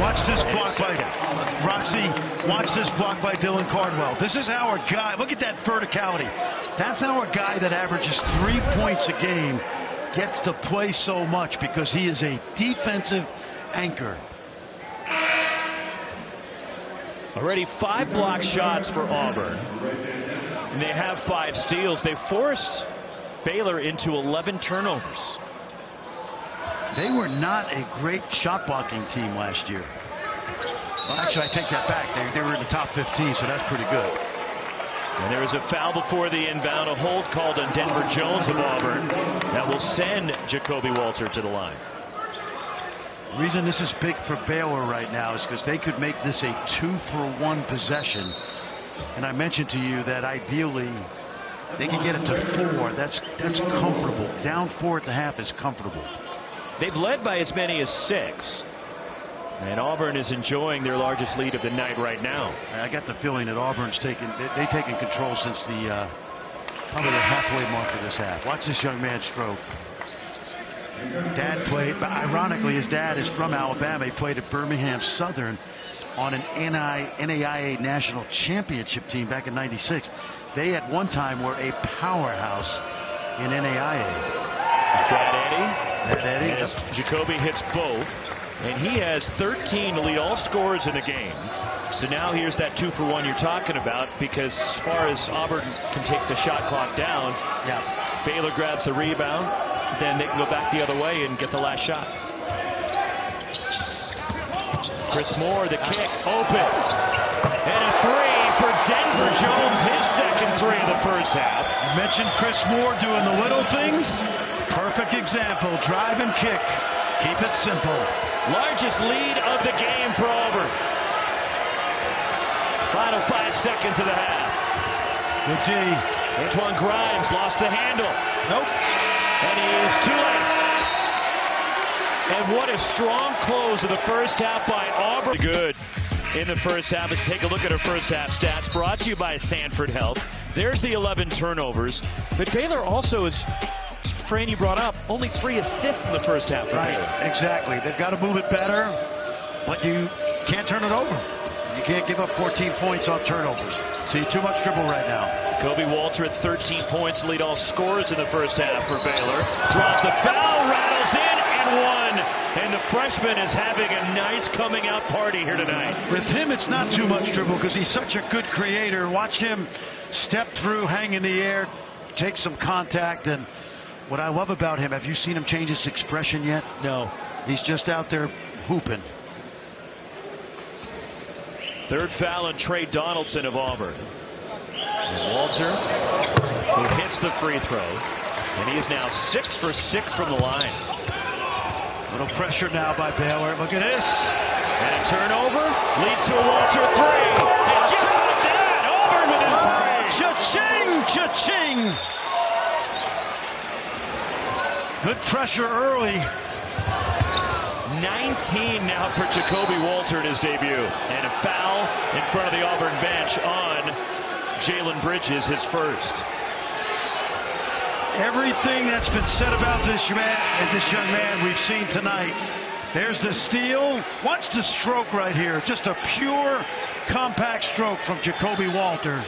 Watch this block by Roxy. Watch this block by Dylan Cardwell. This is our guy. Look at that verticality. That's our guy that averages 3 points a game. Gets to play so much because he is a defensive anchor. Already 5 block shots for Auburn. And they have 5 steals. They forced Baylor into 11 turnovers. They were not a great shot blocking team last year. Well, actually, I take that back. They were in the top 15, so that's pretty good. And there is a foul before the inbound, a hold called on Denver Jones of Auburn that will send Jacoby Walter to the line. The reason this is big for Baylor right now is because they could make this a 2-for-1 possession. And I mentioned to you that ideally they can get it to 4. That's comfortable. Down 4 at the half is comfortable. They've led by as many as 6. And Auburn is enjoying their largest lead of the night right now. I got the feeling that Auburn's taken control since the probably the halfway mark of this half. Watch this young man stroke. Dad played, but ironically, his dad is from Alabama. He played at Birmingham Southern on an NAIA National Championship team back in '96. They at one time were a powerhouse in NAIA. His dad Eddie. That's Eddie. Yes. Jacoby hits both. And he has 13 to lead all scorers in the game. So now here's that 2-for-1 you're talking about, because as far as Auburn can take the shot clock down, Baylor grabs the rebound, then they can go back the other way and get the last shot. Chris Moore, the kick, open. And a 3 for Denver Jones, his second 3 of the first half. You mentioned Chris Moore doing the little things. Perfect example, drive and kick. Keep it simple. Largest lead of the game for Auburn. Final 5 seconds of the half. Good D. Antoine Grimes lost the handle. Nope. And he is too late. And what a strong close of the first half by Auburn. Good in the first half. Let's take a look at our first half stats. Brought to you by Sanford Health. There's the 11 turnovers. But Baylor also is, Fran, you brought up, only 3 assists in the first half for Baylor. Exactly. They've got to move it better, but you can't turn it over. You can't give up 14 points off turnovers. See, too much dribble right now. Jacoby Walter at 13 points, lead all scorers in the first half for Baylor. Draws the foul, rattles in, and 1. And the freshman is having a nice coming out party here tonight. With him, it's not too much dribble because he's such a good creator. Watch him step through, hang in the air, take some contact. And what I love about him, have you seen him change his expression yet? No. He's just out there hooping. Third foul on Trey Donaldson of Auburn. And Walter, who hits the free throw. And he is now 6 for 6 from the line. Little pressure now by Baylor. Look at this. And a turnover leads to a Walter three. And just like that, Auburn with a three. Cha-ching, cha-ching. Good pressure early. 19 now for Jacoby Walter in his debut. And a foul in front of the Auburn bench on Jalen Bridges, his first. Everything that's been said about this young man we've seen tonight. There's the steal. Watch the stroke right here. Just a pure compact stroke from Jacoby Walter.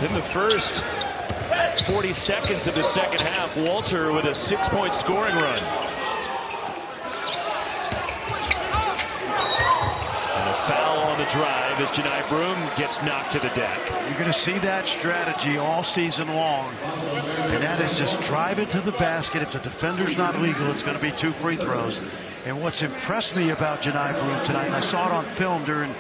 In the first 40 seconds of the second half, Walter with a 6-point scoring run. And a foul on the drive as Janai Broom gets knocked to the deck. You're going to see that strategy all season long. And that is just drive it to the basket. If the defender's not legal, it's going to be 2 free throws. And what's impressed me about Janai Broom tonight, and I saw it on film during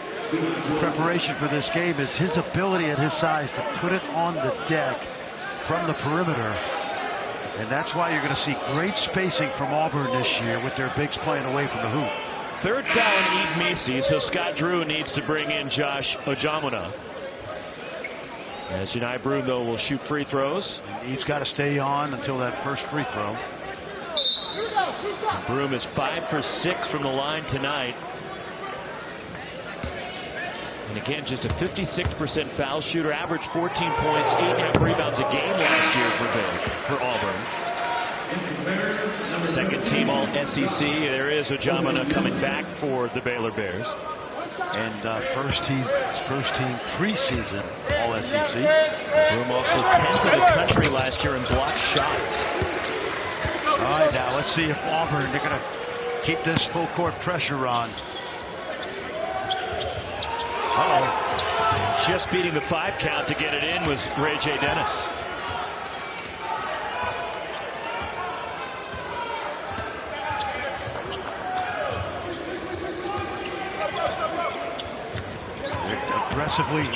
preparation for this game, is his ability at his size to put it on the deck from the perimeter. And that's why you're going to see great spacing from Auburn this year with their bigs playing away from the hoop. Third foul on Eve Misi, so Scott Drew needs to bring in Josh Ojamuna. As Janai Broom, though, will shoot free throws. He's got to stay on until that first free throw. And Broom is 5 for 6 from the line tonight. And again, just a 56% foul shooter, averaged 14 points, 8.5 rebounds a game last year for Auburn. Second team all SEC. There is Ojamuna coming back for the Baylor Bears. And first team preseason all SEC. Broom also 10th in the country last year in blocked shots. All right, now let's see if Auburn, they're going to keep this full court pressure on. Uh-oh. Just beating the 5 count to get it in was Ray J. Dennis. Aggressively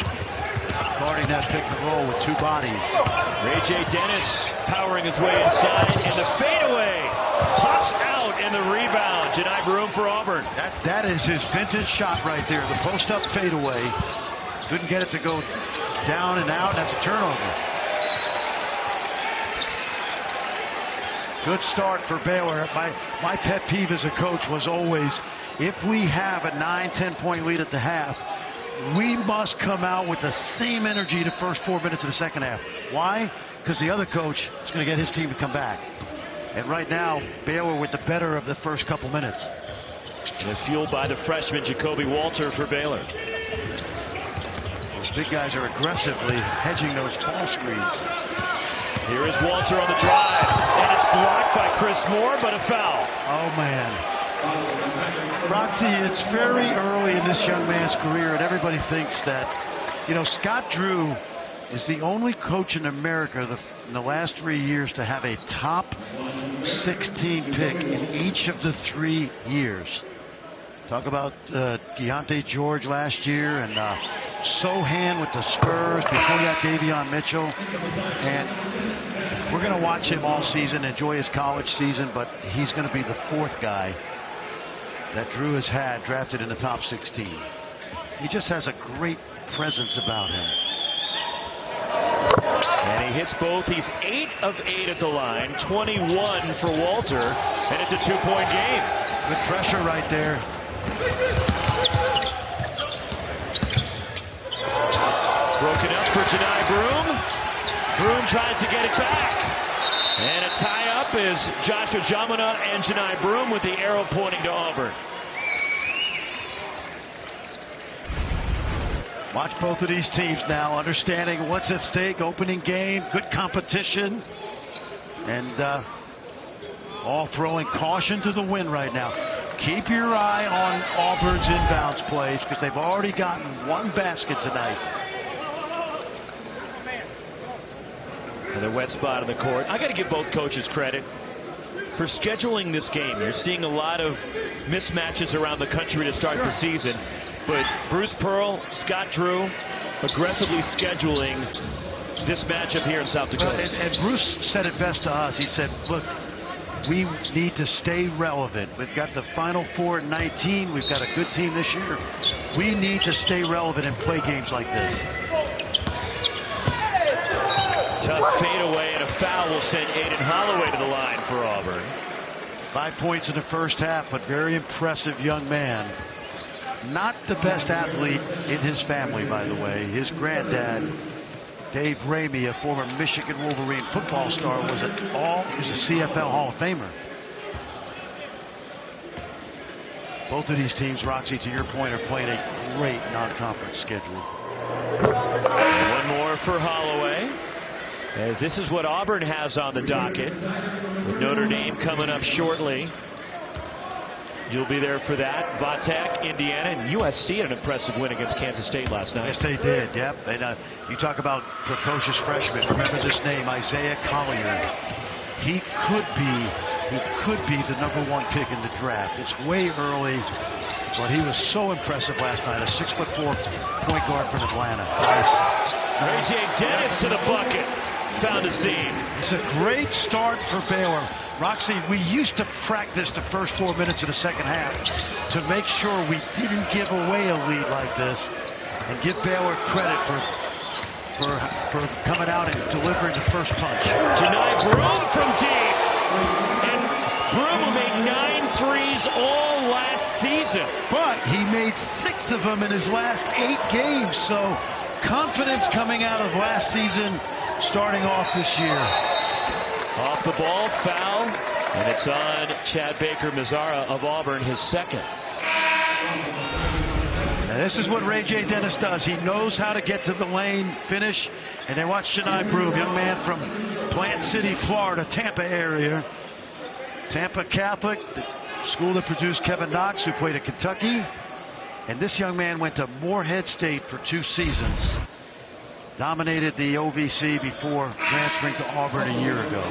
guarding that pick and roll with 2 bodies. Ray J. Dennis powering his way inside, and the fadeaway pops out, and the rebound. Janai Broom for Auburn. That is his vintage shot right there. The post-up fadeaway. Couldn't get it to go down and out. That's a turnover. Good start for Baylor. My pet peeve as a coach was always, if we have a 9-10 point lead at the half, we must come out with the same energy the first 4 minutes of the second half. Why? Because the other coach is going to get his team to come back. And right now, Baylor with the better of the first couple minutes. And fueled by the freshman Jacoby Walter for Baylor. Those big guys are aggressively hedging those ball screens. Here is Walter on the drive, and it's blocked by Chris Moore, but a foul. Oh, man. Roxy, it's very early in this young man's career, and everybody thinks that, Scott Drew is the only coach in America in the last 3 years to have a top 16 pick in each of the 3 years. Talk about Deontay George last year, and Sohan with the Spurs, before that Davion Mitchell. And we're going to watch him all season, enjoy his college season, but he's going to be the 4th guy that Drew has had drafted in the top 16. He just has a great presence about him. And he hits both. He's 8 of 8 at the line, 21 for Walter, and it's a 2-point game. Good pressure right there. Broken up for Janai Broom. Broom tries to get it back. And a tie-up is Josh Ojamuna and Janai Broom with the arrow pointing to Auburn. Watch both of these teams now, understanding what's at stake. Opening game, good competition, and all throwing caution to the wind right now. Keep your eye on Auburn's inbounds plays because they've already gotten one basket tonight. Another wet spot on the court. I got to give both coaches credit for scheduling this game. You're seeing a lot of mismatches around the country to start the season. But Bruce Pearl, Scott Drew, aggressively scheduling this matchup here in South Dakota. Well, and Bruce said it best to us. He said, look, we need to stay relevant. We've got the Final Four at 19. We've got a good team this year. We need to stay relevant and play games like this. Tough fadeaway, and a foul will send Aiden Holloway to the line for Auburn. 5 points in the first half, but very impressive young man. Not the best athlete in his family, by the way. His granddad, Dave Ramey, a former Michigan Wolverine football star, was a CFL Hall of Famer. Both of these teams, Roxy, to your point, are playing a great non-conference schedule. One more for Holloway, as this is what Auburn has on the docket, with Notre Dame coming up shortly. You'll be there for that. Vatek, Indiana, and USC had an impressive win against Kansas State last night. Yes, they did. Yep. And you talk about precocious freshmen. Remember this name, Isaiah Collier. He could be the #1 pick in the draft. It's way early, but he was so impressive last night. A 6'4" point guard from Atlanta. Nice. Ray J. Dennis to the bucket. Found a seam. It's a great start for Baylor. Roxy, we used to practice the first 4 minutes of the second half to make sure we didn't give away a lead like this, and give Baylor credit for coming out and delivering the first punch. Tonight, Broom from deep. And Broom who made 9 threes all last season. But he made 6 of them in his last 8 games, so confidence coming out of last season, starting off this year. Off the ball, foul, and it's on Chad Baker-Mazara of Auburn, his second. Now this is what Ray J. Dennis does. He knows how to get to the lane, finish, and then watch Chani Broom, young man from Plant City, Florida, Tampa area. Tampa Catholic, the school that produced Kevin Knox, who played at Kentucky. And this young man went to Morehead State for 2 seasons. Dominated the OVC before transferring to Auburn a year ago.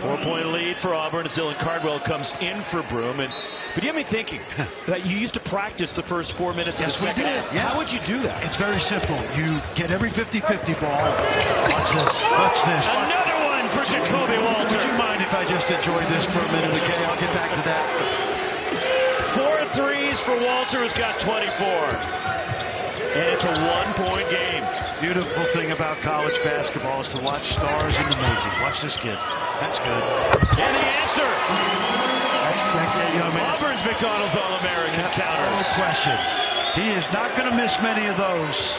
4-point lead for Auburn as Dylan Cardwell comes in for Broom. But you have me thinking that you used to practice the first 4 minutes of the second half. Yeah. How would you do that? It's very simple. You get every 50-50 ball. Watch this. Watch this. Another one for Jacoby Walter. Would you mind if I just enjoy this for a minute, okay? I'll get back to that. 4 threes for Walter, who's got 24. And it's a 1-point game. Beautiful thing about college basketball is to watch stars in the making. Watch this kid. That's good. And the answer. Auburn's McDonald's All-American counters. No question. He is not going to miss many of those.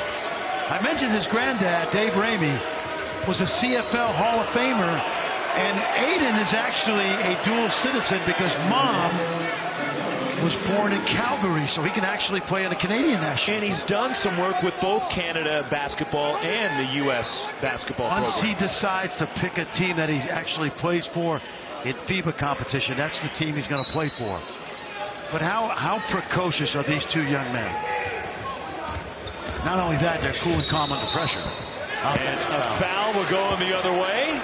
I mentioned his granddad, Dave Ramey, was a CFL Hall of Famer. And Aiden is actually a dual citizen because mom was born in Calgary, so he can actually play in the Canadian National. And he's done some work with both Canada basketball and the U.S. basketball Once program. he decides to pick a team that he actually plays for in FIBA competition, that's the team he's going to play for. But how precocious are these 2 young men? Not only that, they're cool and calm under pressure. And a foul will go in the other way,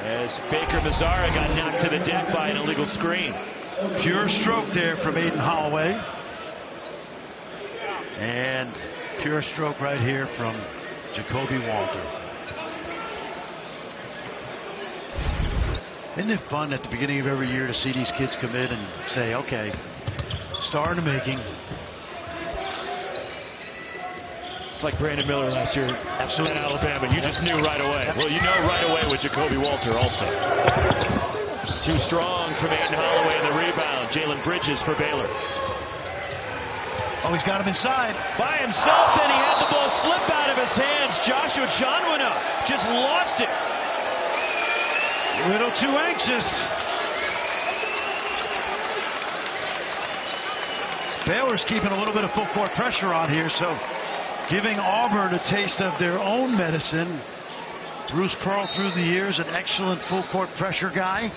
as Baker-Mazara got knocked to the deck by an illegal screen. Pure stroke there from Aiden Holloway. And pure stroke right here from Jacoby Walter. Isn't it fun at the beginning of every year to see these kids come in and say, okay, star in the making. It's like Brandon Miller last year Absolutely. at Alabama. You just knew right away. Well, you know right away with Jacoby Walter also. Too strong from Aiden Holloway in the rebound. Jalen Bridges for Baylor. Oh, he's got him inside. By himself, then he had the ball slip out of his hands. Joshua Jonwina just lost it. A little too anxious. Baylor's keeping a little bit of full court pressure on here, so giving Auburn a taste of their own medicine. Bruce Pearl through the years, an excellent full court pressure guy.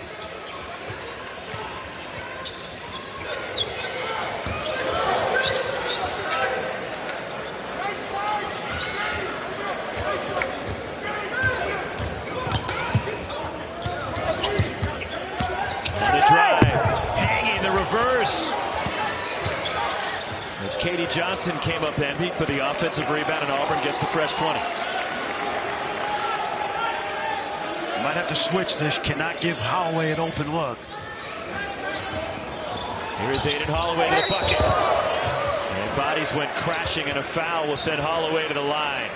And the drive, hanging the reverse. As Katie Johnson came up empty for the offensive rebound, and Auburn gets the fresh 20. Might have to switch this. Cannot give Holloway an open look. Here is Aiden Holloway to the bucket. And bodies went crashing, and a foul will send Holloway to the line.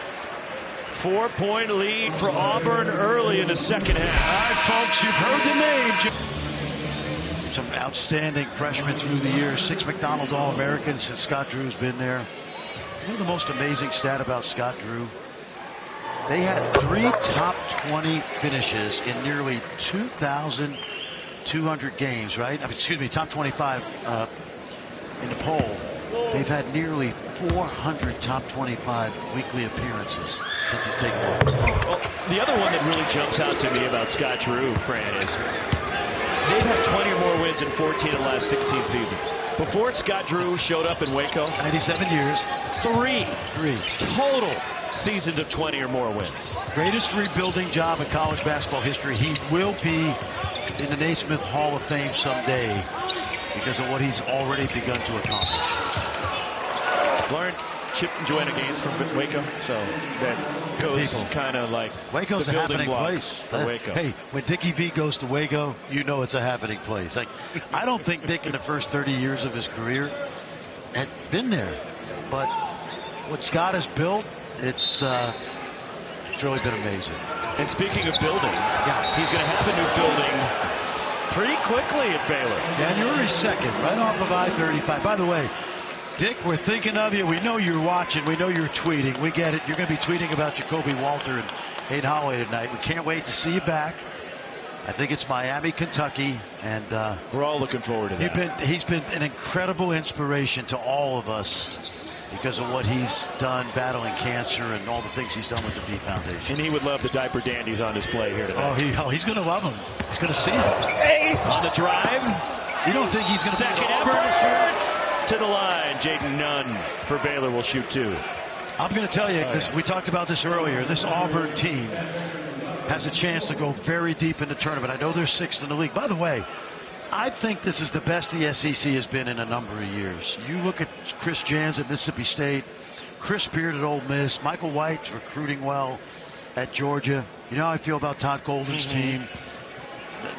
4-point lead for Auburn early in the second half. All right, folks, you've heard the name. Some outstanding freshmen through the years. 6 McDonald's All-Americans since Scott Drew's been there. You know the most amazing stat about Scott Drew? They had 3 top 20 finishes in nearly 2,200 games, right? I mean, excuse me, top 25 in the poll. They've had nearly 400 top 25 weekly appearances since he's taken over. Well, the other one that really jumps out to me about Scott Drew, Fran, is they've had 20 or more wins in 14 of the last 16 seasons. Before Scott Drew showed up in Waco, 97 years. Three Total seasons of 20 or more wins. Greatest rebuilding job in college basketball history. He will be in the Naismith Hall of Fame someday because of what he's already begun to accomplish. Learned Chip and Joanna Gaines from Waco, so that goes kind of like Waco's the a building happening blocks place for Waco. Hey, when Dickie V goes to Waco, you know it's a happening place. Like, I don't think Dick in the first 30 years of his career had been there, but what Scott has built, it's really been amazing. And speaking of building, he's going to have a new building pretty quickly at Baylor. January 2nd, right off of I-35. By the way, Dick, we're thinking of you. We know you're watching. We know you're tweeting. We get it. You're going to be tweeting about Jacoby Walter and Aiden Holloway tonight. We can't wait to see you back. I think it's Miami, Kentucky, and we're all looking forward to that. He's been an incredible inspiration to all of us because of what he's done battling cancer and all the things he's done with the B Foundation. And he would love the diaper dandies on display here tonight. Oh, he's going to love them. He's going to see them. Hey! On the drive. You don't think he's going to be second effort to the line. Jaden Nunn for Baylor will shoot 2. I'm going to tell you, because we talked about this earlier, this Auburn team has a chance to go very deep in the tournament. I know they're 6th in the league. By the way, I think this is the best the SEC has been in a number of years. You look at Chris Jans at Mississippi State, Chris Beard at Ole Miss, Michael White's recruiting well at Georgia. You know how I feel about Todd Golden's team.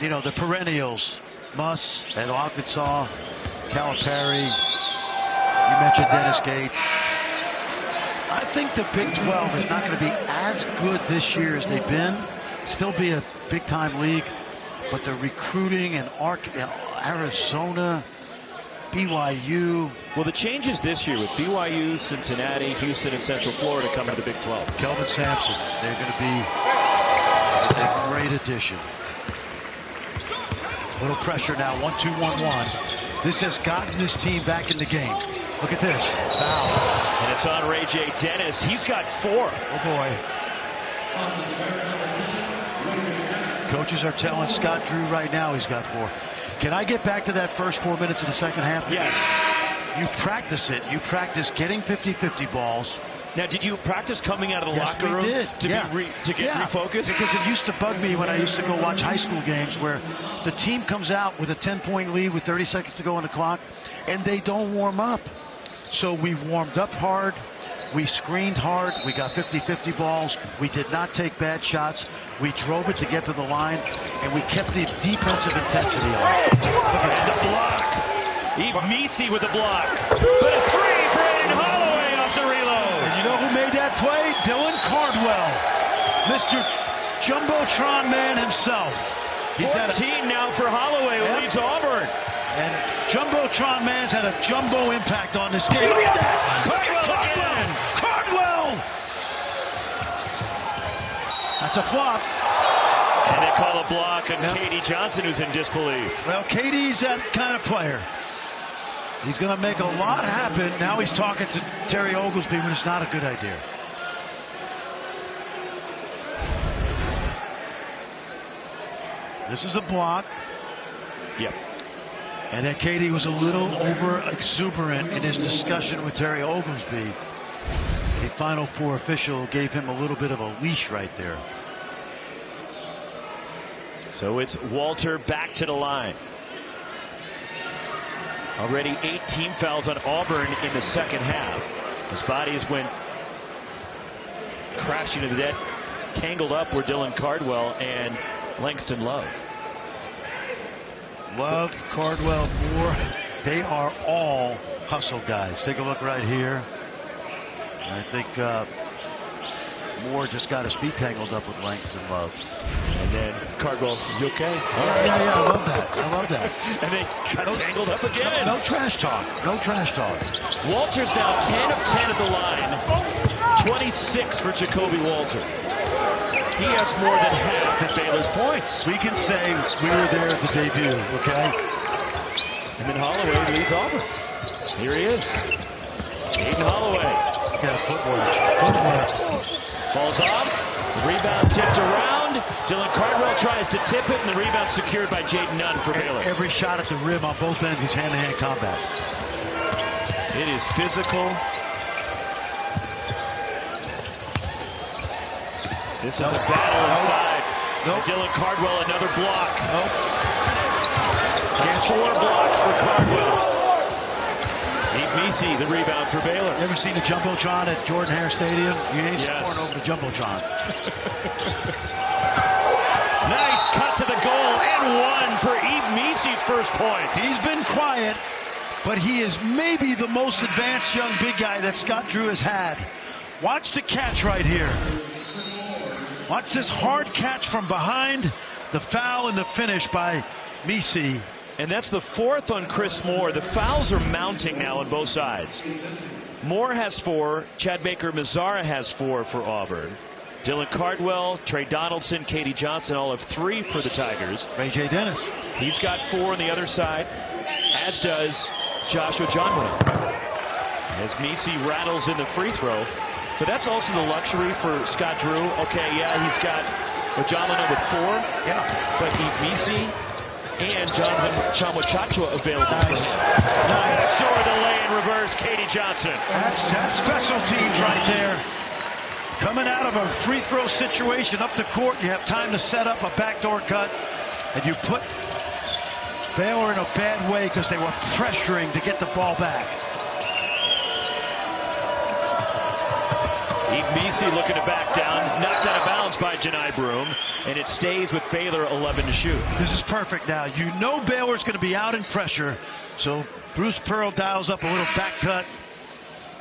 You know, the perennials, Muss at Arkansas, Calipari. You mentioned Dennis Gates. I think the Big 12 is not going to be as good this year as they've been. Still be a big-time league. But the recruiting and Arizona, BYU. Well, the changes this year with BYU, Cincinnati, Houston, and Central Florida coming to the Big 12. Kelvin Sampson, they're going to be a great addition. Little pressure now, 1-2-1-1. This has gotten this team back in the game. Look at this, foul. And it's on Ray J. Dennis. He's got 4. Oh, boy. Coaches are telling Scott Drew right now he's got 4. Can I get back to that first 4 minutes of the second half? Yes. You practice it. You practice getting 50-50 balls. Now, did you practice coming out of the locker room to get refocused? Because it used to bug me when I used to go watch high school games where the team comes out with a 10-point lead with 30 seconds to go on the clock, and they don't warm up. So we warmed up hard. We screened hard. We got 50-50 balls. We did not take bad shots. We drove it to get to the line, and we kept the defensive intensity on. Look at the block. Eve Meesey with the block. But a 3 for Aiden Holloway off the reload. And you know who made that play? Dylan Cardwell. Mr. Jumbotron man himself. He's 14 now for Holloway, who leads Auburn. And Jumbotron man's had a jumbo impact on this game. Look at that! Look at Cardwell! Cardwell! That's a flop. And they call a block on Katie Johnson, who's in disbelief. Well, Katie's that kind of player. He's going to make a lot happen. Now he's talking to Terry Oglesby, when it's not a good idea. This is a block. Yep. And then Katie was a little over exuberant in his discussion with Terry Oglesby. The Final Four official gave him a little bit of a leash right there. So it's Walter back to the line. Already 8 team fouls on Auburn in the second half. His bodies went crashing to the dead. Tangled up were Dylan Cardwell and Langston Love. Love, Cardwell, Moore, they are all hustle guys. Take a look right here. I think Moore just got his feet tangled up with Langston Love. And then Cardwell, you okay? Yeah, I love that. I love that. And they got tangled up again. No trash talk. No trash talk. Walter's now 10 of 10 at the line. 26 for Jacoby Walter. He has more than half at Baylor's points. We can say we were there at the debut, okay? And then Holloway leads Auburn. Here he is. Aiden Holloway. Yeah, footwork. Falls off. The rebound tipped around. Dylan Cardwell tries to tip it, and the rebound secured by Jaden Nunn for Baylor. Every shot at the rim on both ends is hand-to-hand combat. It is physical. This is a battle inside. Dylan Cardwell, another block. That's 4 blocks for Cardwell. Meese, the rebound for Baylor. You ever seen the Jumbotron at Jordan-Hare Stadium? You ain't scoring over the Jumbotron. Nice cut to the goal and 1 for Meese's first point. He's been quiet, but he is maybe the most advanced young big guy that Scott Drew has had. Watch the catch right here. Watch this hard catch from behind, the foul and the finish by Meese. And that's the 4th on Chris Moore. The fouls are mounting now on both sides. Moore has 4. Chad Baker-Mazara has 4 for Auburn. Dylan Cardwell, Trey Donaldson, Katie Johnson all have 3 for the Tigers. Ray J. Dennis. He's got 4 on the other side, as does Joshua Johnway. As Meese rattles in the free throw. But that's also the luxury for Scott Drew. Okay, yeah, he's got Ojamano with 4. Yeah. But Meese and John Wachacho available. Nice. Sort of delay in reverse, Katie Johnson. That's special teams right there. Coming out of a free throw situation up the court, you have time to set up a backdoor cut, and you put Baylor in a bad way because they were pressuring to get the ball back. Meese looking to back down, knocked out of bounds by Janai Broom, and it stays with Baylor 11 to shoot. This is perfect now. You know Baylor's going to be out in pressure, so Bruce Pearl dials up a little back cut,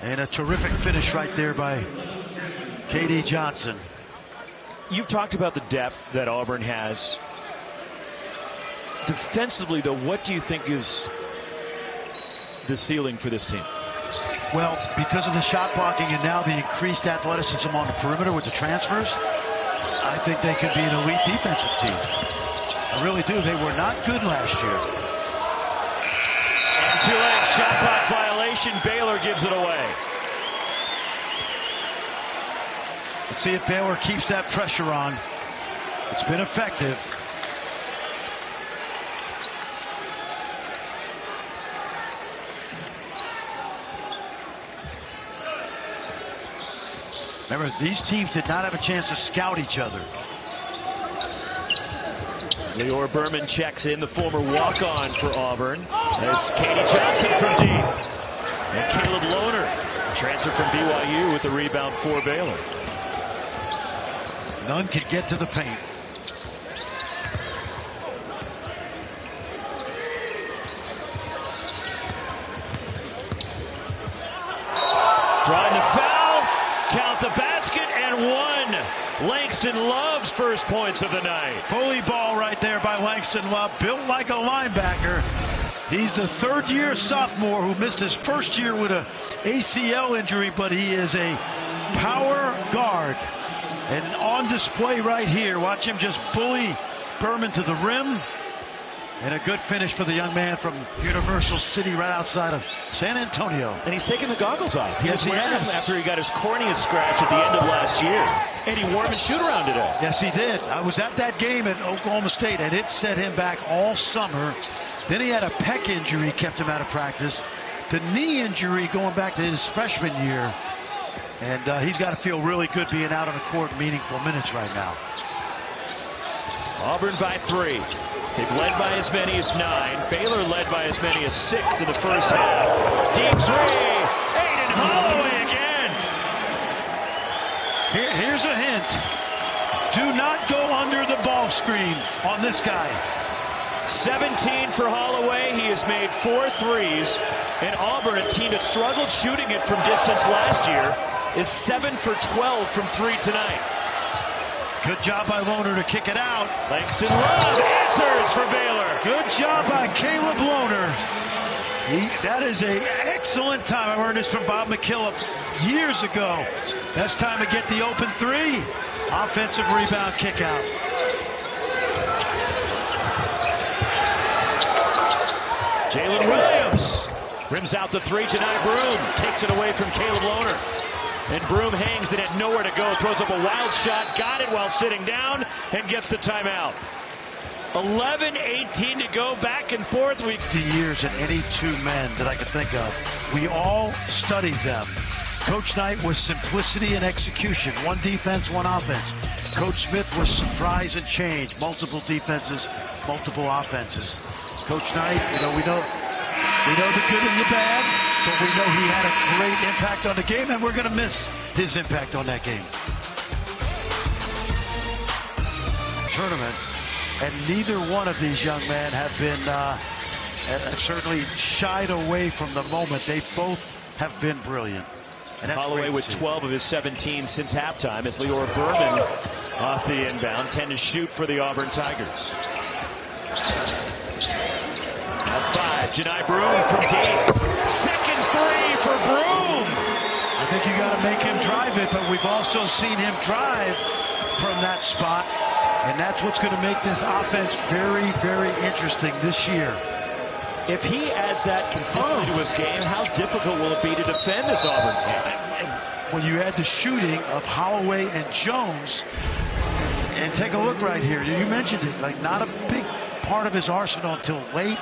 and a terrific finish right there by Katie Johnson. You've talked about the depth that Auburn has. Defensively, though, what do you think is the ceiling for this team? Well, because of the shot blocking and now the increased athleticism on the perimeter with the transfers, I think they could be an elite defensive team. I really do. They were not good last year. And 2-leg shot clock violation. Baylor gives it away. Let's see if Baylor keeps that pressure on. It's been effective. Remember, these teams did not have a chance to scout each other. Leor Berman checks in, the former walk-on for Auburn. There's Katie Johnson from deep. And Caleb Lohner, transfer from BYU, with the rebound for Baylor. None could get to the paint. Drawing the foul, count the basket, and 1. Langston Love's first points of the night. Bully ball right there by Langston Love, built like a linebacker. He's the third-year sophomore who missed his first year with an ACL injury, but he is a power guard. And on display right here, watch him just bully Berman to the rim. And a good finish for the young man from Universal City right outside of San Antonio. And he's taking the goggles off. Yes, he has. After he got his cornea scratch at the end of last year. And he wore him in shoot-around today. Yes, he did. I was at that game at Oklahoma State, and it set him back all summer. Then he had a pec injury, kept him out of practice. The knee injury going back to his freshman year. And he's got to feel really good being out on the court meaningful minutes right now. Auburn by 3. They've led by as many as 9. Baylor led by as many as 6 in the first half. Deep 3. Aiden Holloway again. Here's a hint. Do not go under the ball screen on this guy. 17 for Holloway. He has made 4 threes. And Auburn, a team that struggled shooting it from distance last year, is 7 for 12 from 3 tonight. Good job by Lohner to kick it out. Langston Love answers for Baylor. Good job by Caleb Lohner. That is an excellent time. I learned this from Bob McKillop years ago. That's time to get the open 3. Offensive rebound kick out. Jalen Williams rims out the 3. Janai Broom takes it away from Caleb Lohner. And Broom hangs it, had nowhere to go, throws up a wild shot, got it while sitting down, and gets the timeout. 11:18 to go, back and forth. 50 years and any 2 men that I could think of. We all studied them. Coach Knight was simplicity and execution. 1 defense, 1 offense. Coach Smith was surprise and change. Multiple defenses, multiple offenses. Coach Knight, we know the good and the bad, but we know he had a great impact on the game, and we're going to miss his impact on that game. Tournament, and neither one of these young men have been certainly shied away from the moment. They both have been brilliant. And that's Holloway with 12 of his 17 since halftime as Leora Berman off the inbound, 10 to shoot for the Auburn Tigers. At 5, Janai Broom from deep. Second 3 for Broom. I think you got to make him drive it, but we've also seen him drive from that spot, and that's what's going to make this offense very, very interesting this year. If he adds that consistently to his game, how difficult will it be to defend this Auburn team? When you add the shooting of Holloway and Jones, and take a look right here. You mentioned it, like not a big part of his arsenal until late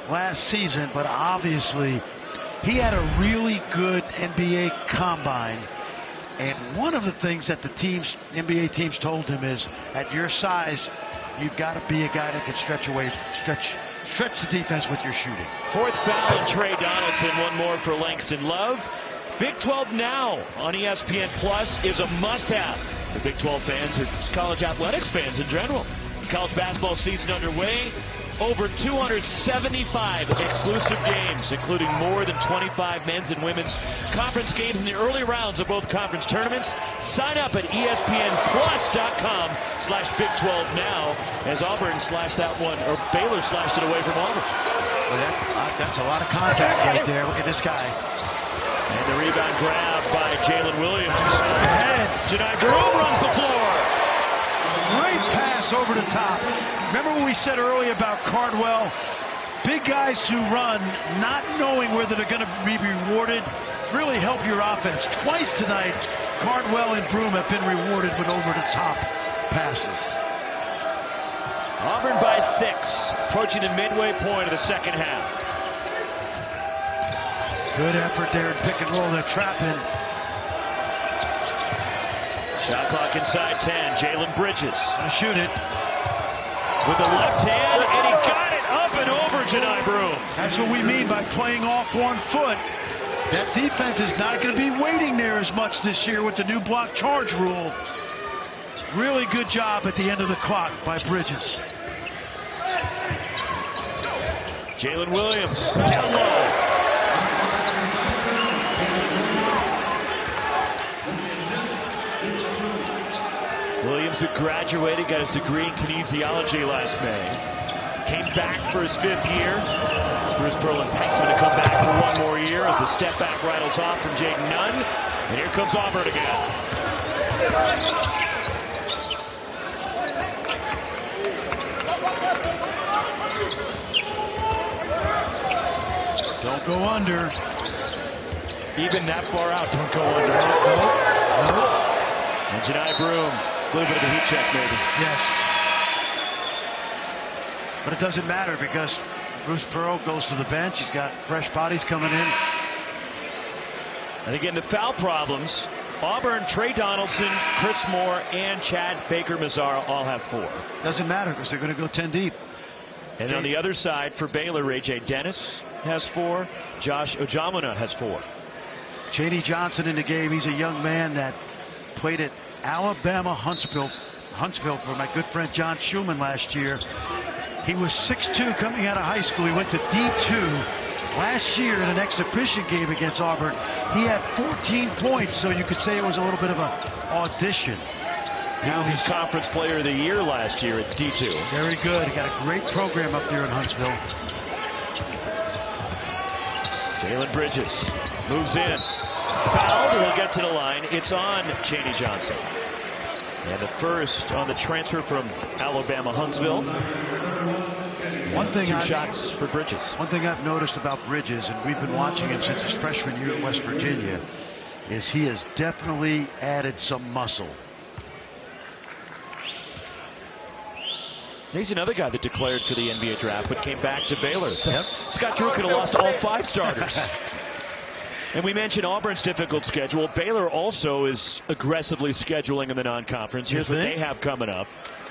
last season, but obviously he had a really good NBA combine. And one of the things that the NBA teams told him is, at your size, you've got to be a guy that can stretch the defense with your shooting. 4th foul on Trey Donaldson, 1 more for Langston Love. Big 12 Now on ESPN Plus is a must-have for Big 12 fans or college athletics fans in general. College basketball season underway. Over 275 exclusive games, including more than 25 men's and women's conference games in the early rounds of both conference tournaments. Sign up at ESPNplus.com/Big12 Now as Auburn slashed that one, or Baylor slashed it away from Auburn. Well, that's a lot of contact right there. Look at this guy. And the rebound grab by Jalen Williams. Ahead. Janai Broom runs the floor. Great pass over the top. Remember what we said earlier about Cardwell? Big guys who run, not knowing whether they're going to be rewarded, really help your offense. Twice tonight, Cardwell and Broom have been rewarded with over-the-top passes. Auburn by 6, approaching the midway point of the second half. Good effort there in pick and roll. They're trapping. Shot clock inside 10. Jalen Bridges. Gonna shoot it. With the left hand, and he got it up and over Janai Broom. That's what we mean by playing off 1 foot. That defense is not going to be waiting there as much this year with the new block charge rule. Really good job at the end of the clock by Bridges. Jalen Williams down low. Williams, who graduated, got his degree in kinesiology last May. Came back for his 5th year. As Bruce Pearl enticed him to come back for 1 more year as the step back rattles off from Jake Nunn. And here comes Auburn again. Don't go under. Even that far out, don't go under. No. And Janai Broom, a little bit of a heat check maybe. Yes. But it doesn't matter because Bruce Pearl goes to the bench. He's got fresh bodies coming in. And again, the foul problems. Auburn, Trey Donaldson, Chris Moore, and Chad Baker-Mazara all have 4. Doesn't matter because they're going to go 10 deep. And on the other side for Baylor, A.J. Dennis has 4. Josh Ojamuna has 4. Chaney Johnson in the game. He's a young man that played at Alabama Huntsville for my good friend John Schumann last year. He was 6'2" coming out of high school. He went to D2. Last year in an exhibition game against Auburn, he had 14 points, so you could say it was a little bit of an audition. He was his conference player of the year last year at D2. Very good. He got a great program up there in Huntsville. Jalen Bridges moves in. Fouled. He'll get to the line. It's on Chaney Johnson. And the first on the transfer from Alabama Huntsville. Two shots for Bridges. One thing I've noticed about Bridges, and we've been watching him since his freshman year at West Virginia, is he has definitely added some muscle. He's another guy that declared for the NBA draft but came back to Baylor. So Scott Drew could have lost all 5 starters. And we mentioned Auburn's difficult schedule. Baylor also is aggressively scheduling in the non-conference. Here's what they have coming up.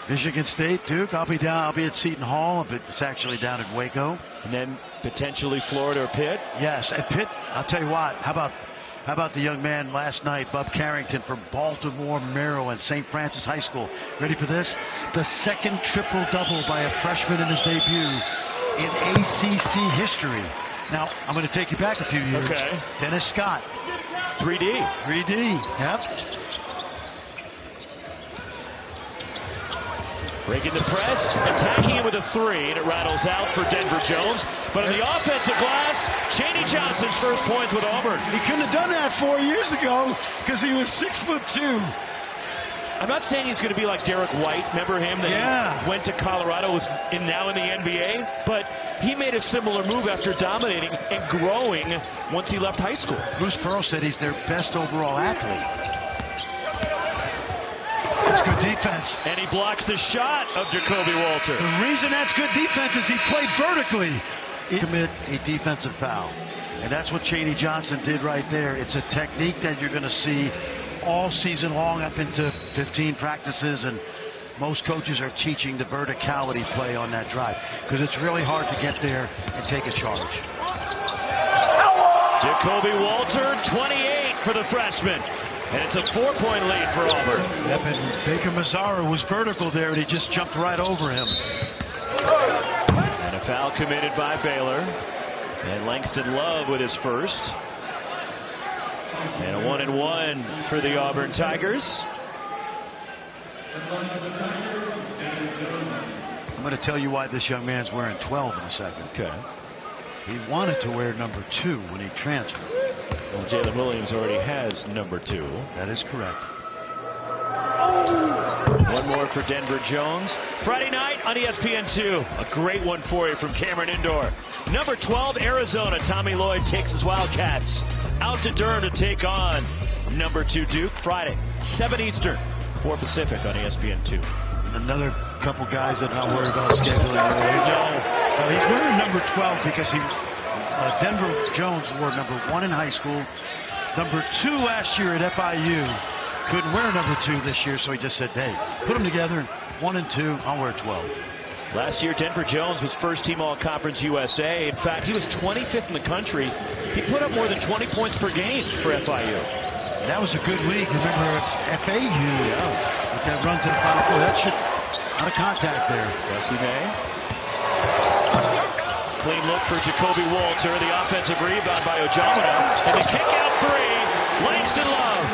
Michigan State, Duke. I'll be at Seton Hall, but it's actually down in Waco. And then potentially Florida or Pitt. Yes, at Pitt. I'll tell you what. How about the young man last night, Bub Carrington from Baltimore, Maryland, St. Francis High School. Ready for this? The second triple-double by a freshman in his debut in ACC history. Now, I'm going to take you back a few years. Okay. Dennis Scott. 3D. 3D. Yep. Breaking the press, attacking it with a 3, and it rattles out for Denver Jones. But on the offensive glass, Chaney Johnson's first points with Auburn. He couldn't have done that 4 years ago because he was 6'2". I'm not saying he's going to be like Derek White. Remember him? That he went to Colorado, was now in the NBA. But he made a similar move after dominating and growing once he left high school. Bruce Pearl said he's their best overall athlete. That's good defense. And he blocks the shot of Jacoby Walter. The reason that's good defense is he played vertically. He commit a defensive foul. And that's what Chaney Johnson did right there. It's a technique that you're going to see all season long up into 15 practices, and most coaches are teaching the verticality play on that drive because it's really hard to get there and take a charge. Jacoby Walter, 28 for the freshman. And it's a 4-point lead for Auburn. Yep, and Baker-Mazara was vertical there, and he just jumped right over him. And a foul committed by Baylor. And Langston Love with his first. And a 1-and-1 for the Auburn Tigers. I'm going to tell you why this young man's wearing 12 in a second. Okay. He wanted to wear number 2 when he transferred. Well, Jalen Williams already has number 2. That is correct. One more for Denver Jones. Friday night on ESPN2. A great one for you from Cameron Indoor. Number 12, Arizona. Tommy Lloyd takes his Wildcats out to Durham to take on number 2 Duke. Friday, 7 Eastern, 4 Pacific on ESPN2. Another couple guys that are not worried about scheduling. No, he's wearing number 12 because Denver Jones wore number 1 in high school, number 2 last year at FIU. Couldn't wear number 2 this year, so he just said, hey, put them together, 1 and 2, I'll wear 12. Last year, Denver Jones was first-team All-Conference USA. In fact, he was 25th in the country. He put up more than 20 points per game for FIU. That was a good league. Remember FAU with that run to the Final Four. That should out of contact there. Dusty May. Clean look for Jacoby Walter. The offensive rebound by Ojamuna. And the kick-out 3, Langston Love.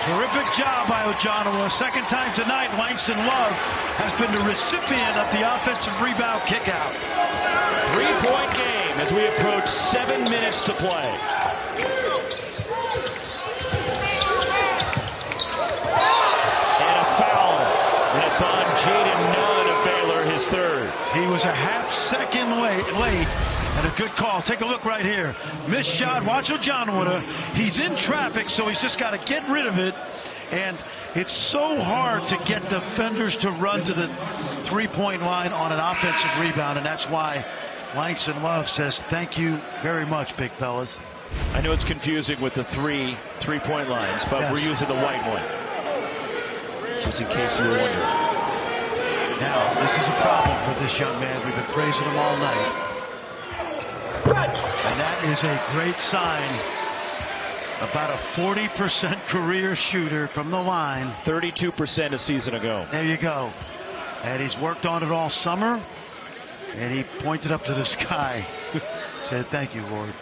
Terrific job by Ojamuna. Second time tonight, Langston Love has been the recipient of the offensive rebound kick-out. 3-point game as we approach 7 minutes to play. And a foul. And it's on Jaden Nunn of Baylor, his his third. He was a half-second late, and a good call. Take a look right here. Missed shot. Watch Ojanwada. He's in traffic, so he's just got to get rid of it. And it's so hard to get defenders to run to the three-point line on an offensive rebound, and that's why Langston Love says thank you very much, big fellas. I know it's confusing with the three-point lines, but yes, we're using the white one, just in case you were wondering. Now, this is a problem for this young man. We've been praising him all night. And that is a great sign. About a 40% career shooter from the line. 32% a season ago. There you go. And he's worked on it all summer. And he pointed up to the sky. Said, thank you, Lord.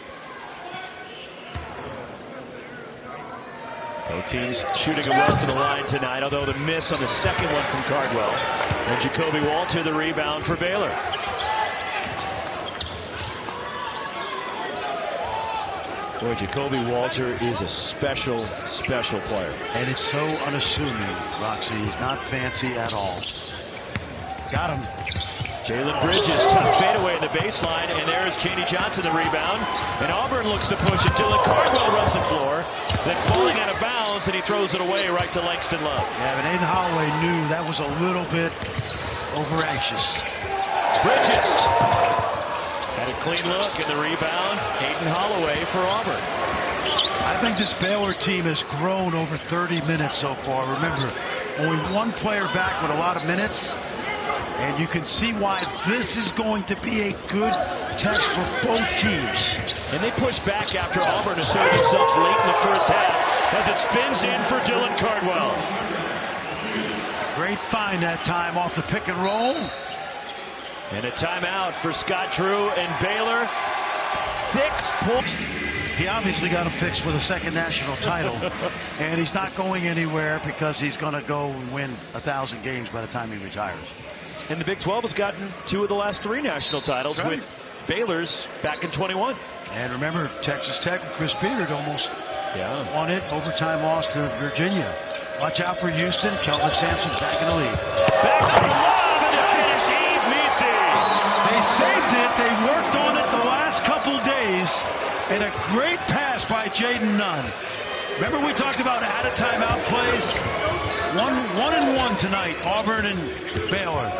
Both teams shooting it well from the line tonight, although the miss on the second one from Cardwell. And Jacoby Walter the rebound for Baylor. Boy, Jacoby Walter is a special player. And it's so unassuming, Roxy. He's not fancy at all. Got him. Jalen Bridges, tough fadeaway in the baseline, and there's Chaney Johnson the rebound. And Auburn looks to push it. Dylan Cardwell runs the floor, then falling out of bounds, and he throws it away right to Langston Love. Yeah, but Aiden Holloway knew that was a little bit over-anxious. Bridges had a clean look, and the rebound, Aiden Holloway for Auburn. I think this Baylor team has grown over 30 minutes so far. Remember, only one player back with a lot of minutes. And you can see why this is going to be a good test for both teams. And they push back after Auburn asserted themselves late in the first half as it spins in for Dylan Cardwell. Great find that time off the pick and roll. And a timeout for Scott Drew and Baylor. 6 points. He obviously got him fixed with a second national title. And he's not going anywhere because he's going to go and win 1,000 games by the time he retires. And the Big 12 has gotten 2 of the last 3 national titles, right, with Baylor's back in 21. And remember, Texas Tech and Chris Beard almost won it. Overtime loss to Virginia. Watch out for Houston. Kelvin Sampson's back in the lead. Back to Love and to finish Eve Misi. They saved it. They worked on it the last couple days. And a great pass by Jaden Nunn. Remember we talked about out-of-timeout plays? 1-1 tonight, Auburn and Baylor.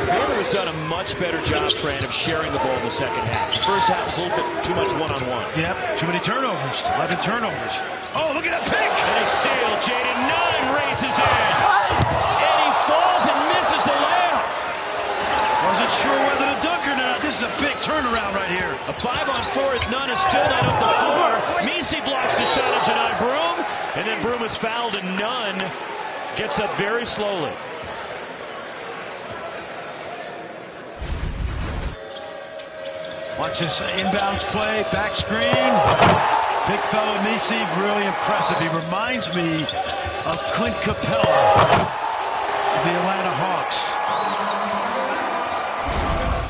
Baylor has done a much better job, Fran, of sharing the ball in the second half. The first half was a little bit too much one-on-one. Yep, too many turnovers. 11 turnovers. Oh, look at that pick! And a steal. Jaden Nunn races in. And he falls and misses the layup. Wasn't sure whether to dunk or not. This is a big turnaround right here. A 5-on-4 as Nunn is still not off the floor. Misi blocks the shot of Janai Broom. And then Broom is fouled and Nunn gets up very slowly. Watch this inbounds play, back screen. Big fellow Misi, really impressive. He reminds me of Clint Capella of the Atlanta Hawks.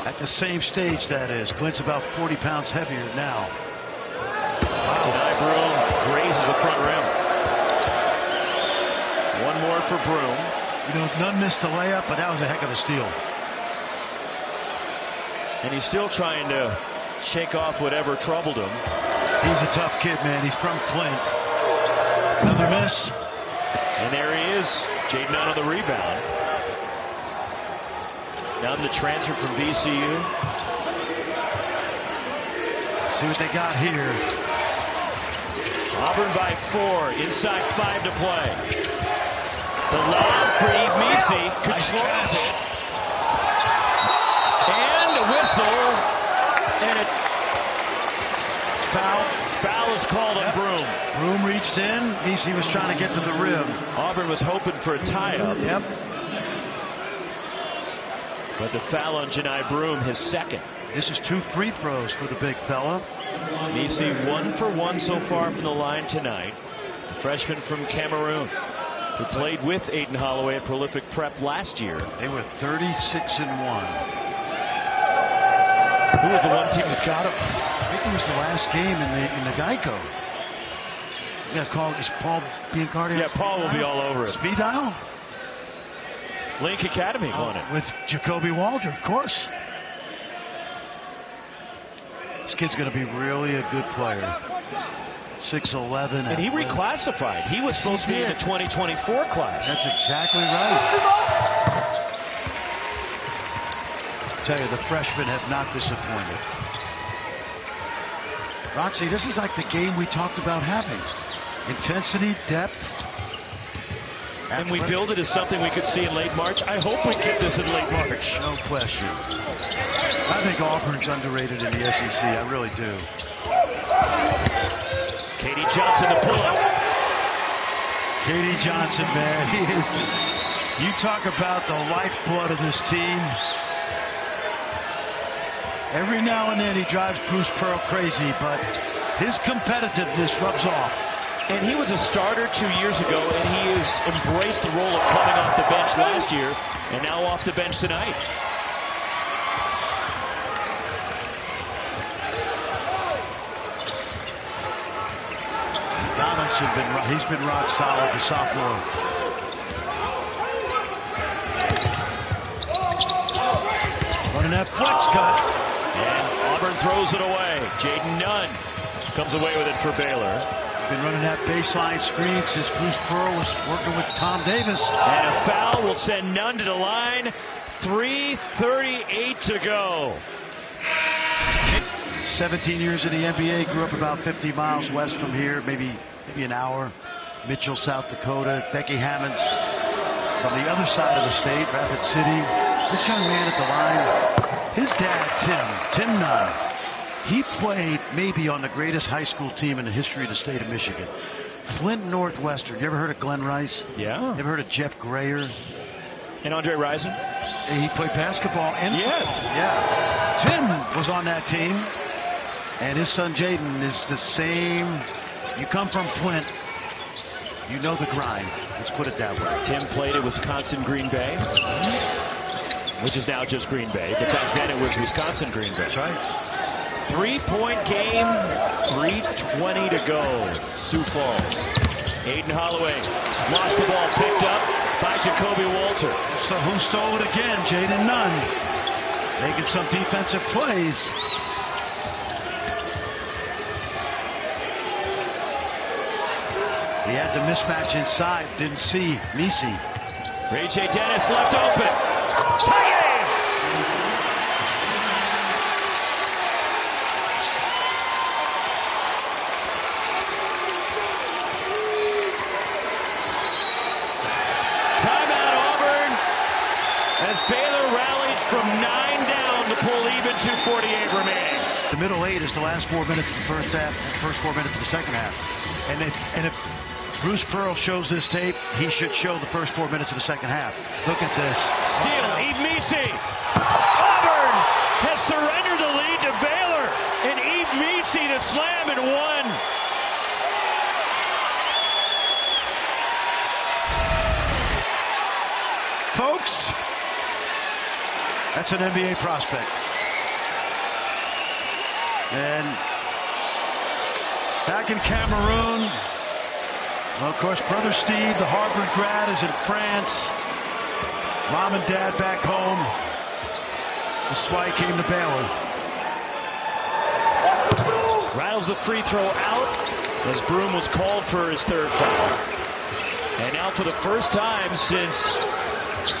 At the same stage, that is. Clint's about 40 pounds heavier now. Janai Broom grazes the front rim. One more for Broom. You know, Nunn missed a layup, but that was a heck of a steal. And he's still trying to shake off whatever troubled him. He's a tough kid, man. He's from Flint. Another miss. And there he is. Jaden Nunn on the rebound. Down the transfer from VCU. See what they got here. Auburn by 4. Inside 5 to play. The lob for Eve Misi. Controls it. And a whistle. And a foul is called on Broom. Broom reached in. Misi was trying to get to the rim. Auburn was hoping for a tie-up. Yep. But the foul on Janai Broom, his second. This is 2 free throws for the big fella. Misi 1 for 1 so far from the line tonight. The freshman from Cameroon, who played with Aiden Holloway at Prolific Prep last year. They were 36-1. Who was the one team that got him? I think it was the last game in the Geico. You got to call. Is Paul Biancardi? Yeah, Paul will be all over it. Speed dial? Link Academy won it. With Jacoby Walter, of course. This kid's going to be really a good player. 6'11". And he reclassified. He was supposed to be in the 2024 class. That's exactly right. I tell you, the freshmen have not disappointed. Roxy, this is like the game we talked about having. Intensity, depth. And we build it as something we could see in late March. I hope we get this in late March. No question. I think Auburn's underrated in the SEC. I really do. Katie Johnson to pull up. Katie Johnson, man, he is. You talk about the lifeblood of this team. Every now and then he drives Bruce Pearl crazy, but his competitiveness rubs off. And he was a starter 2 years ago, and he has embraced the role of coming off the bench last year, and now off the bench tonight. Donaldson, he's been rock solid, the sophomore. Running that flex cut. And Auburn throws it away. Jaden Nunn comes away with it for Baylor. Been running that baseline screen since Bruce Pearl was working with Tom Davis. And a foul will send Nunn to the line. 3:38 to go. 17 years in the NBA, grew up about 50 miles west from here, maybe an hour. Mitchell, South Dakota. Becky Hammonds from the other side of the state, Rapid City. This young man at the line, his dad, Tim Nunn. He played maybe on the greatest high school team in the history of the state of Michigan. Flint Northwestern. You ever heard of Glenn Rice? Yeah. You ever heard of Jeff Grayer? And Andre Rison? And he played basketball and yes. football. Yeah. Tim was on that team. And his son Jaden is the same. You come from Flint, you know the grind. Let's put it that way. Tim played at Wisconsin Green Bay, which is now just Green Bay. But back then it was Wisconsin Green Bay. That's right. 3-point game, 3:20 to go. Sioux Falls. Aiden Holloway lost the ball, picked up by Jacoby Walter. So who stole it again? Jaden Nunn. Making some defensive plays. He had the mismatch inside, didn't see Misi. Ray J. Dennis left open. Tie game! Timeout Auburn as Baylor rallied from 9 down to pull even, 2:48 remaining. The middle 8 is the last 4 minutes of the first half, first 4 minutes of the second half. And if Bruce Pearl shows this tape, he should show the first 4 minutes of the second half. Look at this. Steal, Eve Misi. Auburn has surrendered the lead to Baylor. And Eve Misi to slam and one. Folks, that's an NBA prospect. And back in Cameroon, well, of course, brother Steve, the Harvard grad, is in France. Mom and dad back home. This is why he came to Baylor. Rattles the free throw out as Broom was called for his third foul. And now for the first time since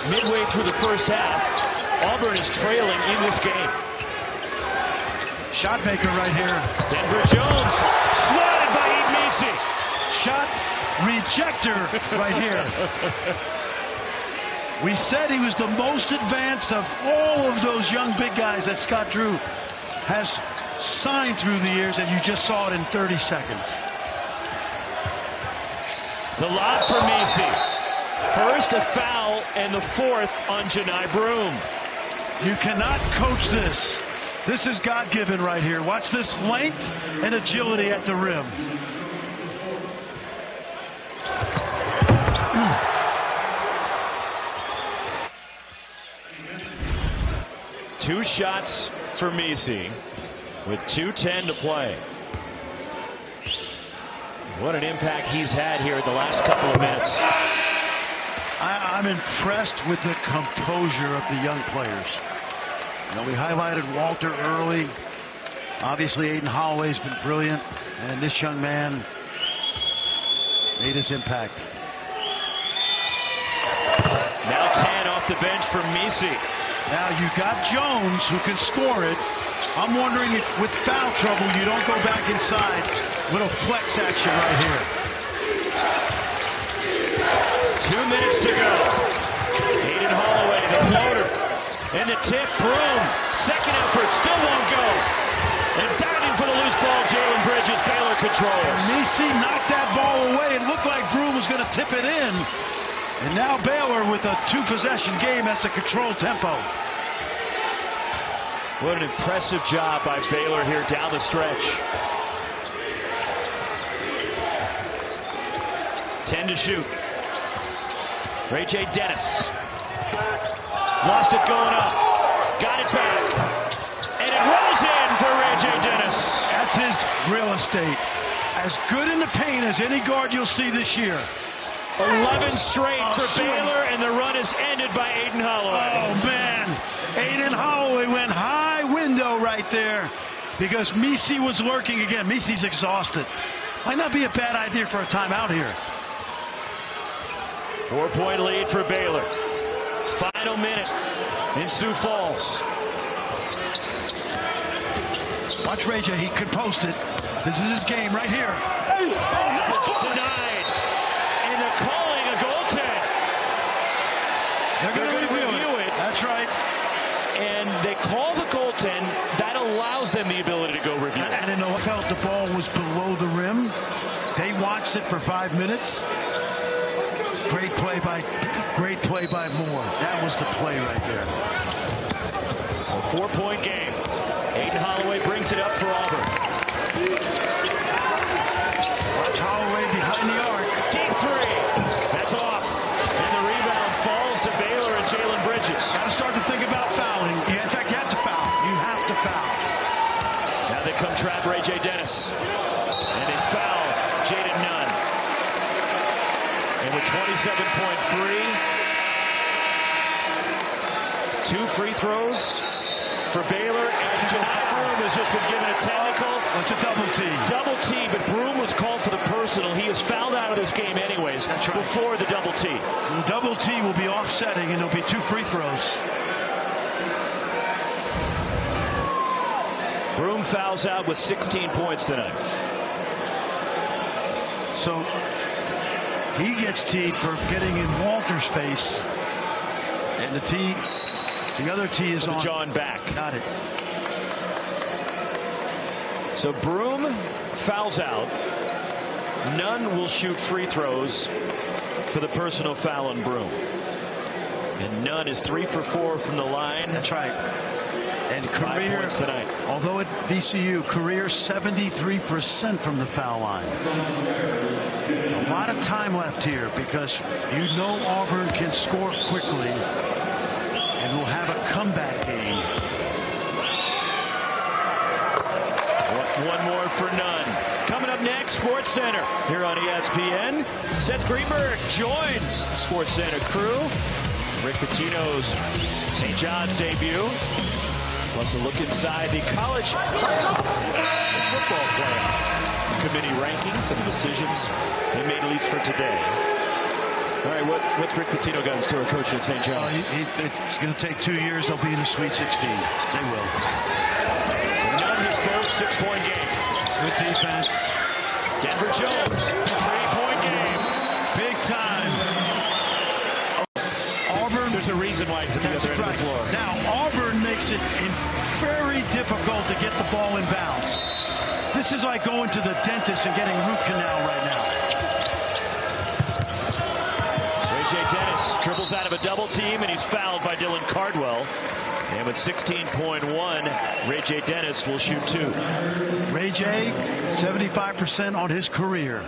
midway through the first half, Auburn is trailing in this game. Shot maker right here. Denver Jones swatted by Eve Misi. Shot rejector right here. We said he was the most advanced of all of those young big guys that Scott Drew has signed through the years, and you just saw it in 30 seconds. The lob for Misi. First a foul and the fourth on Janai Broom. You cannot coach this. This is God-given right here. Watch this length and agility at the rim. Two shots for Misi with 2:10 to play. What an impact he's had here in the last couple of minutes. I I'm impressed with the composure of the young players. You know, we highlighted Walter early. Obviously, Aiden Holloway's been brilliant, and this young man made his impact. Now 10 off the bench for Misi. Now you got Jones who can score it. I'm wondering if with foul trouble you don't go back inside. Little flex action right here. 2 minutes to go. Aiden Holloway, the floater. And the tip, Broom. Second effort, still won't go. And diving for the loose ball, Jalen Bridges, Baylor controls. And Misi knocked that ball away. It looked like Broom was going to tip it in. And now Baylor with a 2-possession game has to control tempo. What an impressive job by Baylor here down the stretch. 10 to shoot. Ray J. Dennis. Lost it going up. Got it back. And it rolls in for Ray J. Dennis. That's his real estate. As good in the paint as any guard you'll see this year. 11 straight for Baylor, and the run is ended by Aiden Holloway. Oh, man. Aiden Holloway went high window right there because Misi was lurking again. Misi's exhausted. Might not be a bad idea for a timeout here. 4-point lead for Baylor. Final minute in Sioux Falls. Watch Ray J. He can post it. This is his game right here. Denied. And they're calling a goaltend. They're going to review it. That's right. And they call the goaltend. That allows them the ability to go review it. And in the felt the ball was below the rim. They watched it for 5 minutes. Great play by Moore. That was the play right there. So 4-point game. Aiden Holloway brings it up for Auburn. Watch Holloway behind the arc. Deep three. That's off. And the rebound falls to Baylor and Jalen Bridges. Got to start to think about fouling. In fact, you have to foul. You have to foul. Now they come trap Ray J. Dennis. And they foul Jaden Nunn. And with 27.3, 2 free throws for Baylor, and Broom has just been given a technical. It's a double T. Double T, but Broom was called for the personal. He is fouled out of this game anyways. That's right. Before the double T. The double T will be offsetting, and there'll be 2 free throws. Broom fouls out with 16 points tonight. So he gets teed for getting in Walter's face, and the other T is on John back. Got it. So Broom fouls out. Nunn will shoot free throws for the personal foul on Broom. And Nunn is 3 for 4 from the line. That's right. And career, 5 points tonight. Although at VCU, career 73% from the foul line. A lot of time left here because you know Auburn can score quickly and will have a comeback game. One more for Nunn. Coming up next, Sports Center here on ESPN. Seth Greenberg joins the Sports Center crew. Rick Pitino's St. John's debut. Plus a look inside the college football playoff committee rankings and the decisions they made, at least for today. All right, what's Rick Pitino got in store coaching at St. John's? It's going to take 2 years. They'll be in the Sweet 16. They will. Nunn his first 6-point game. Good defense. Denver Jones, 3-point game. Big time. Auburn. There's a reason why he's at the other end of the floor. Now, Auburn makes it very difficult to get the ball in bounds. This is like going to the dentist and getting root canal right now. Ray J. Dennis dribbles out of a double team, and he's fouled by Dylan Cardwell. And with 16.1, Ray J. Dennis will shoot 2. Ray J, 75% on his career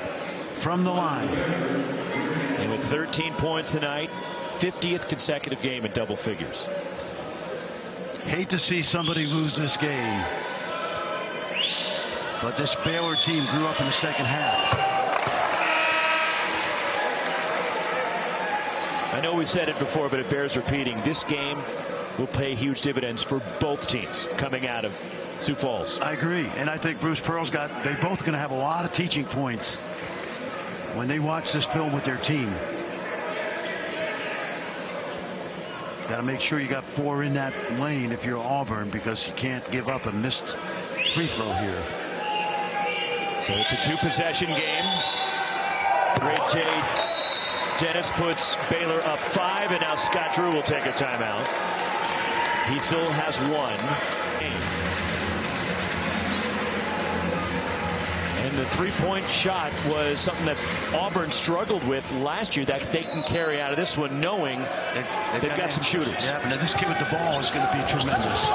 from the line. And with 13 points tonight, 50th consecutive game in double figures. Hate to see somebody lose this game. But this Baylor team grew up in the second half. I know we said it before, but it bears repeating. This game will pay huge dividends for both teams coming out of Sioux Falls. I agree, and I think Bruce Pearl's they're both going to have a lot of teaching points when they watch this film with their team. Got to make sure you got 4 in that lane if you're Auburn, because you can't give up a missed free throw here. So it's a 2-possession game. Great J. Dennis puts Baylor up 5, and now Scott Drew will take a timeout. He still has 1. And the 3-point shot was something that Auburn struggled with last year, that they can carry out of this one, knowing they've got some shooters. Yeah, but this kid with the ball is going to be tremendous.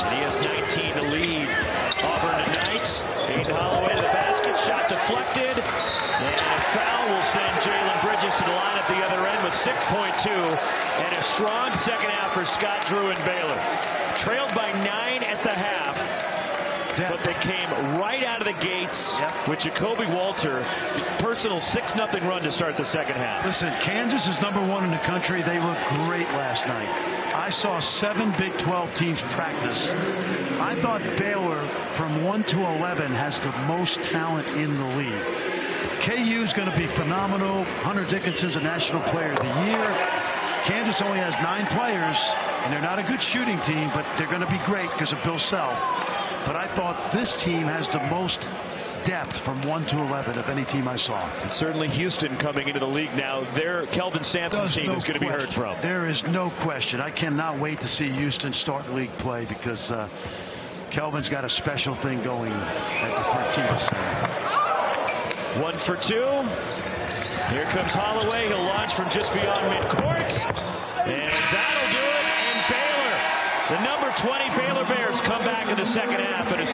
And he has 19 to lead Auburn tonight. Aiden Holloway to the basket, shot deflected. And a foul will send Jalen Bridges to the line at the other end with 6.2. And a strong second half for Scott Drew and Baylor. Trailed by 9 at the half. But they came right out of the gates with Jacoby Walter. Personal 6-0 run to start the second half. Listen, Kansas is #1 in the country. They looked great last night. I saw 7 Big 12 teams practice. I thought Baylor from 1 to 11 has the most talent in the league. KU's going to be phenomenal. Hunter Dickinson's a National Player of the Year. Kansas only has 9 players, and they're not a good shooting team, but they're going to be great because of Bill Self. But I thought this team has the most depth from 1 to 11 of any team I saw. And certainly Houston coming into the league now. Their Kelvin Sampson's team is going to be heard from. There is no question. I cannot wait to see Houston start league play, because Kelvin's got a special thing going at the Fertitta Center. 1 for 2. Here comes Holloway. He'll launch from just beyond midcourt. And that'll do it. And Baylor, the number 20 Baylor Bears, come back in the second half.